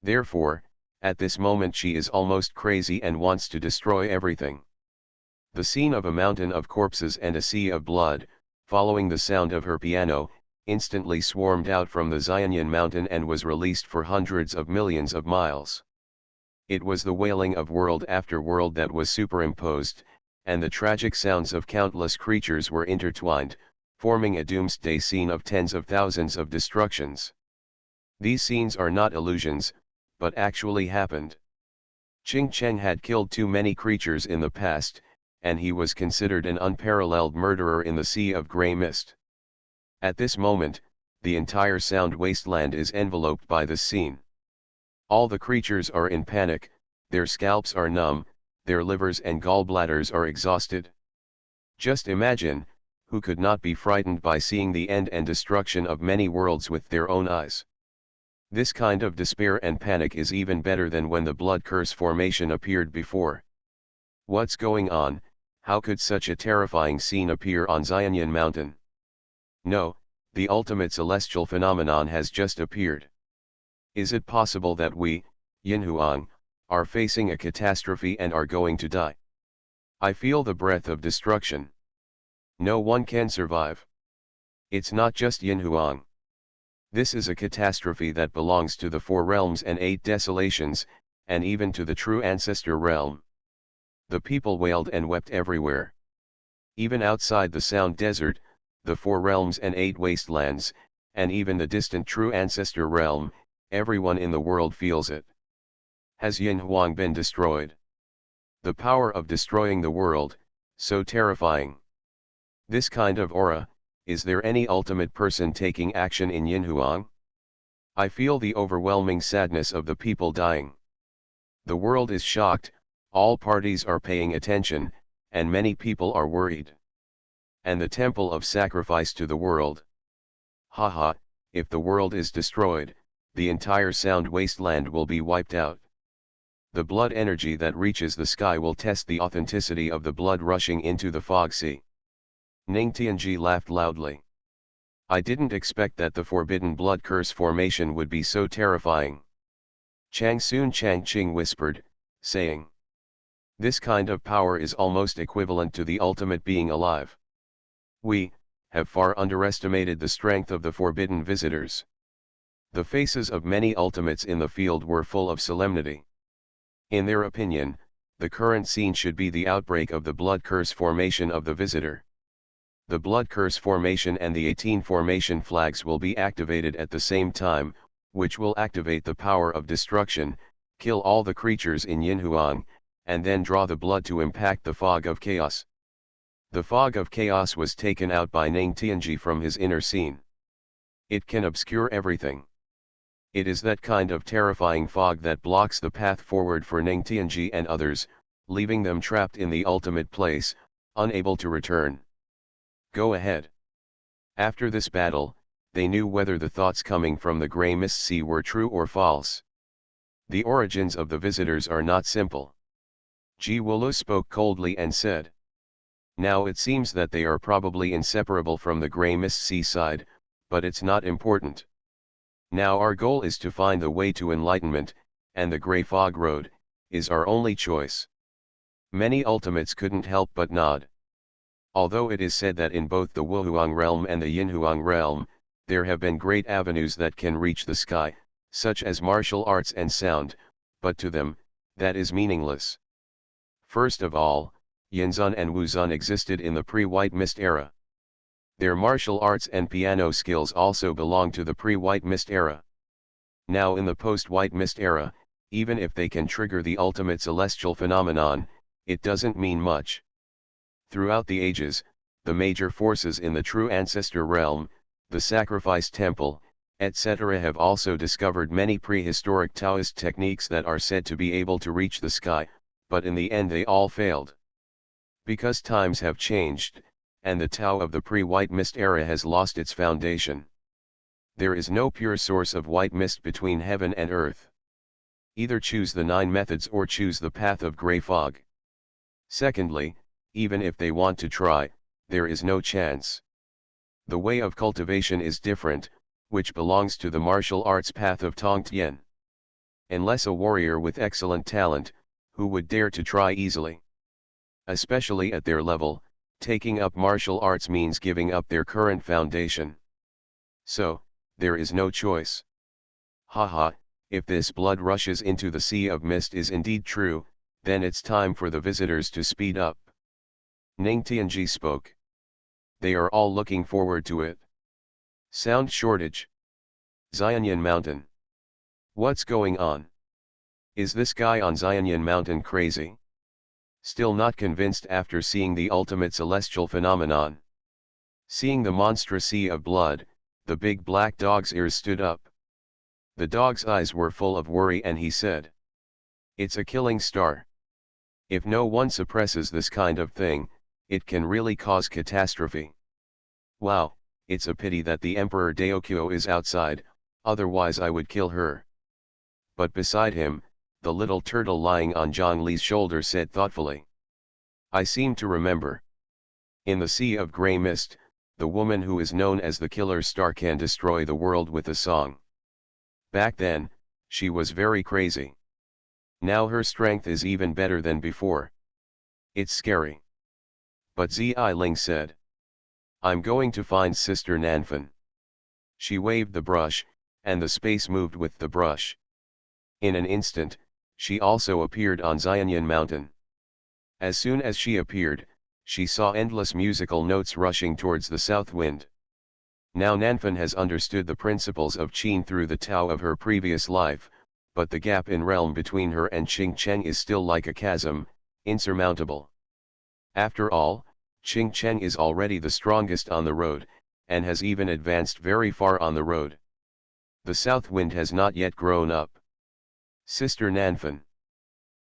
Therefore, at this moment she is almost crazy and wants to destroy everything. The scene of a mountain of corpses and a sea of blood, following the sound of her piano, instantly swarmed out from the Xuanhuan mountain and was released for hundreds of millions of miles. It was the wailing of world after world that was superimposed, and the tragic sounds of countless creatures were intertwined, forming a doomsday scene of tens of thousands of destructions. These scenes are not illusions, but actually happened. Qing Cheng had killed too many creatures in the past, and he was considered an unparalleled murderer in the sea of grey mist. At this moment, the entire sound wasteland is enveloped by this scene. All the creatures are in panic, their scalps are numb, their livers and gallbladders are exhausted. Just imagine, who could not be frightened by seeing the end and destruction of many worlds with their own eyes? This kind of despair and panic is even better than when the blood curse formation appeared before. What's going on? How could such a terrifying scene appear on Xuanhuan mountain? No, the ultimate celestial phenomenon has just appeared. Is it possible that we, Xuanhuan, are facing a catastrophe and are going to die? I feel the breath of destruction. No one can survive. It's not just Xuanhuan. This is a catastrophe that belongs to the 4 realms and 8 desolations, and even to the true ancestor realm. The people wailed and wept everywhere. Even outside the Sound Desert, the 4 realms and 8 wastelands, and even the distant true ancestor realm, everyone in the world feels it. Has Xuanhuan been destroyed? The power of destroying the world, so terrifying. This kind of aura, is there any ultimate person taking action in Xuanhuan? I feel the overwhelming sadness of the people dying. The world is shocked, all parties are paying attention, and many people are worried. And the temple of sacrifice to the world. Haha, if the world is destroyed, the entire sound wasteland will be wiped out. The blood energy that reaches the sky will test the authenticity of the blood rushing into the fog sea. Ning Tianji laughed loudly. I didn't expect that the forbidden blood curse formation would be so terrifying. Chang Sun Changqing whispered, saying, this kind of power is almost equivalent to the ultimate being alive. We have far underestimated the strength of the forbidden visitors. The faces of many ultimates in the field were full of solemnity. In their opinion, the current scene should be the outbreak of the blood curse formation of the visitor. The blood curse formation and the 18 formation flags will be activated at the same time, which will activate the power of destruction, kill all the creatures in Xuanhuan, and then draw the blood to impact the fog of chaos. The fog of chaos was taken out by Ning Tianji from his inner scene. It can obscure everything. It is that kind of terrifying fog that blocks the path forward for Ning Tianji and others, leaving them trapped in the ultimate place, unable to return. Go ahead. After this battle, they knew whether the thoughts coming from the grey mist sea were true or false. The origins of the visitors are not simple. Ji Wolo spoke coldly and said, now it seems that they are probably inseparable from the grey mist seaside, but it's not important. Now our goal is to find the way to enlightenment, and the grey fog road is our only choice. Many ultimates couldn't help but nod. Although it is said that in both the Wuhuang realm and the Yinhuang realm, there have been great avenues that can reach the sky, such as martial arts and sound, but to them, that is meaningless. First of all, Yinzun and Wuzun existed in the pre-White Mist era. Their martial arts and piano skills also belong to the pre-White Mist era. Now in the post-White Mist era, even if they can trigger the ultimate celestial phenomenon, it doesn't mean much. Throughout the ages, the major forces in the true ancestor realm, the sacrifice temple, etc. have also discovered many prehistoric Taoist techniques that are said to be able to reach the sky, but in the end they all failed. Because times have changed, and the Tao of the pre-white mist era has lost its foundation. There is no pure source of white mist between heaven and earth. Either choose the 9 methods or choose the path of grey fog. Secondly, even if they want to try, there is no chance. The way of cultivation is different, which belongs to the martial arts path of Tongtian. Unless a warrior with excellent talent, who would dare to try easily? Especially at their level, taking up martial arts means giving up their current foundation. So, there is no choice. Haha, if this blood rushes into the sea of mist is indeed true, then it's time for the visitors to speed up. Ning Tianji spoke. They are all looking forward to it. Sound shortage. Xuanhuan Mountain. What's going on? Is this guy on Xuanhuan Mountain crazy? Still not convinced after seeing the ultimate celestial phenomenon. Seeing the monstrous sea of blood, the big black dog's ears stood up. The dog's eyes were full of worry and he said, "It's a killing star. If no one suppresses this kind of thing, it can really cause catastrophe. Wow, it's a pity that the Emperor Daokyo is outside, otherwise I would kill her." But beside him, the little turtle lying on Zhongli's shoulder said thoughtfully, "I seem to remember. In the Sea of Grey Mist, the woman who is known as the Killer Star can destroy the world with a song. Back then, she was very crazy. Now her strength is even better than before. It's scary." But Zi Ling said, "I'm going to find Sister Nanfan." She waved the brush, and the space moved with the brush. In an instant, she also appeared on Xuanhuan Mountain. As soon as she appeared, she saw endless musical notes rushing towards the south wind. Now Nanfan has understood the principles of Qin through the Tao of her previous life, but the gap in realm between her and Qing Cheng is still like a chasm, insurmountable. After all, Qing Cheng is already the strongest on the road, and has even advanced very far on the road. The south wind has not yet grown up. Sister Nanfan.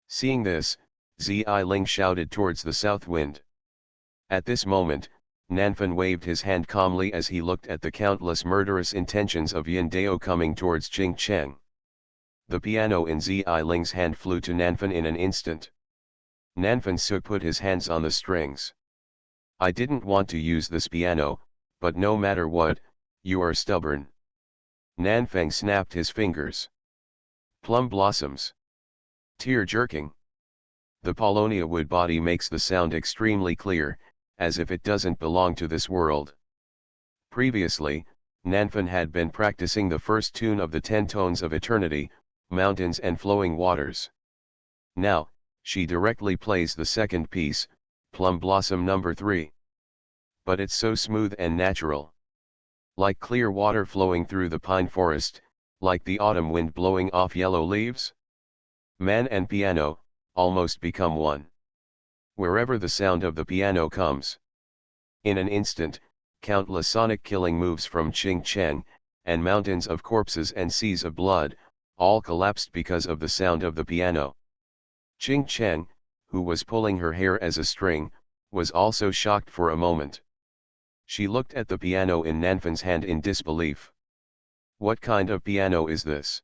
Seeing this, Zi Ling shouted towards the south wind. At this moment, Nanfan waved his hand calmly as he looked at the countless murderous intentions of Yin Dao coming towards Qing Cheng. The piano in Zi Ling's hand flew to Nanfan in an instant. Nanfan Suk put his hands on the strings. "I didn't want to use this piano, but no matter what, you are stubborn." Nanfang snapped his fingers. Plum blossoms. Tear jerking. The Paulownia wood body makes the sound extremely clear, as if it doesn't belong to this world. Previously, Nanfan had been practicing the first tune of the 10 tones of eternity, mountains and flowing waters. Now, she directly plays the second piece, Plum Blossom number 3. But it's so smooth and natural. Like clear water flowing through the pine forest, like the autumn wind blowing off yellow leaves. Man and piano, almost become one. Wherever the sound of the piano comes. In an instant, countless sonic killing moves from Qing Cheng, and mountains of corpses and seas of blood, all collapsed because of the sound of the piano. Qing Cheng, who was pulling her hair as a string, was also shocked for a moment. She looked at the piano in Nanfan's hand in disbelief. What kind of piano is this?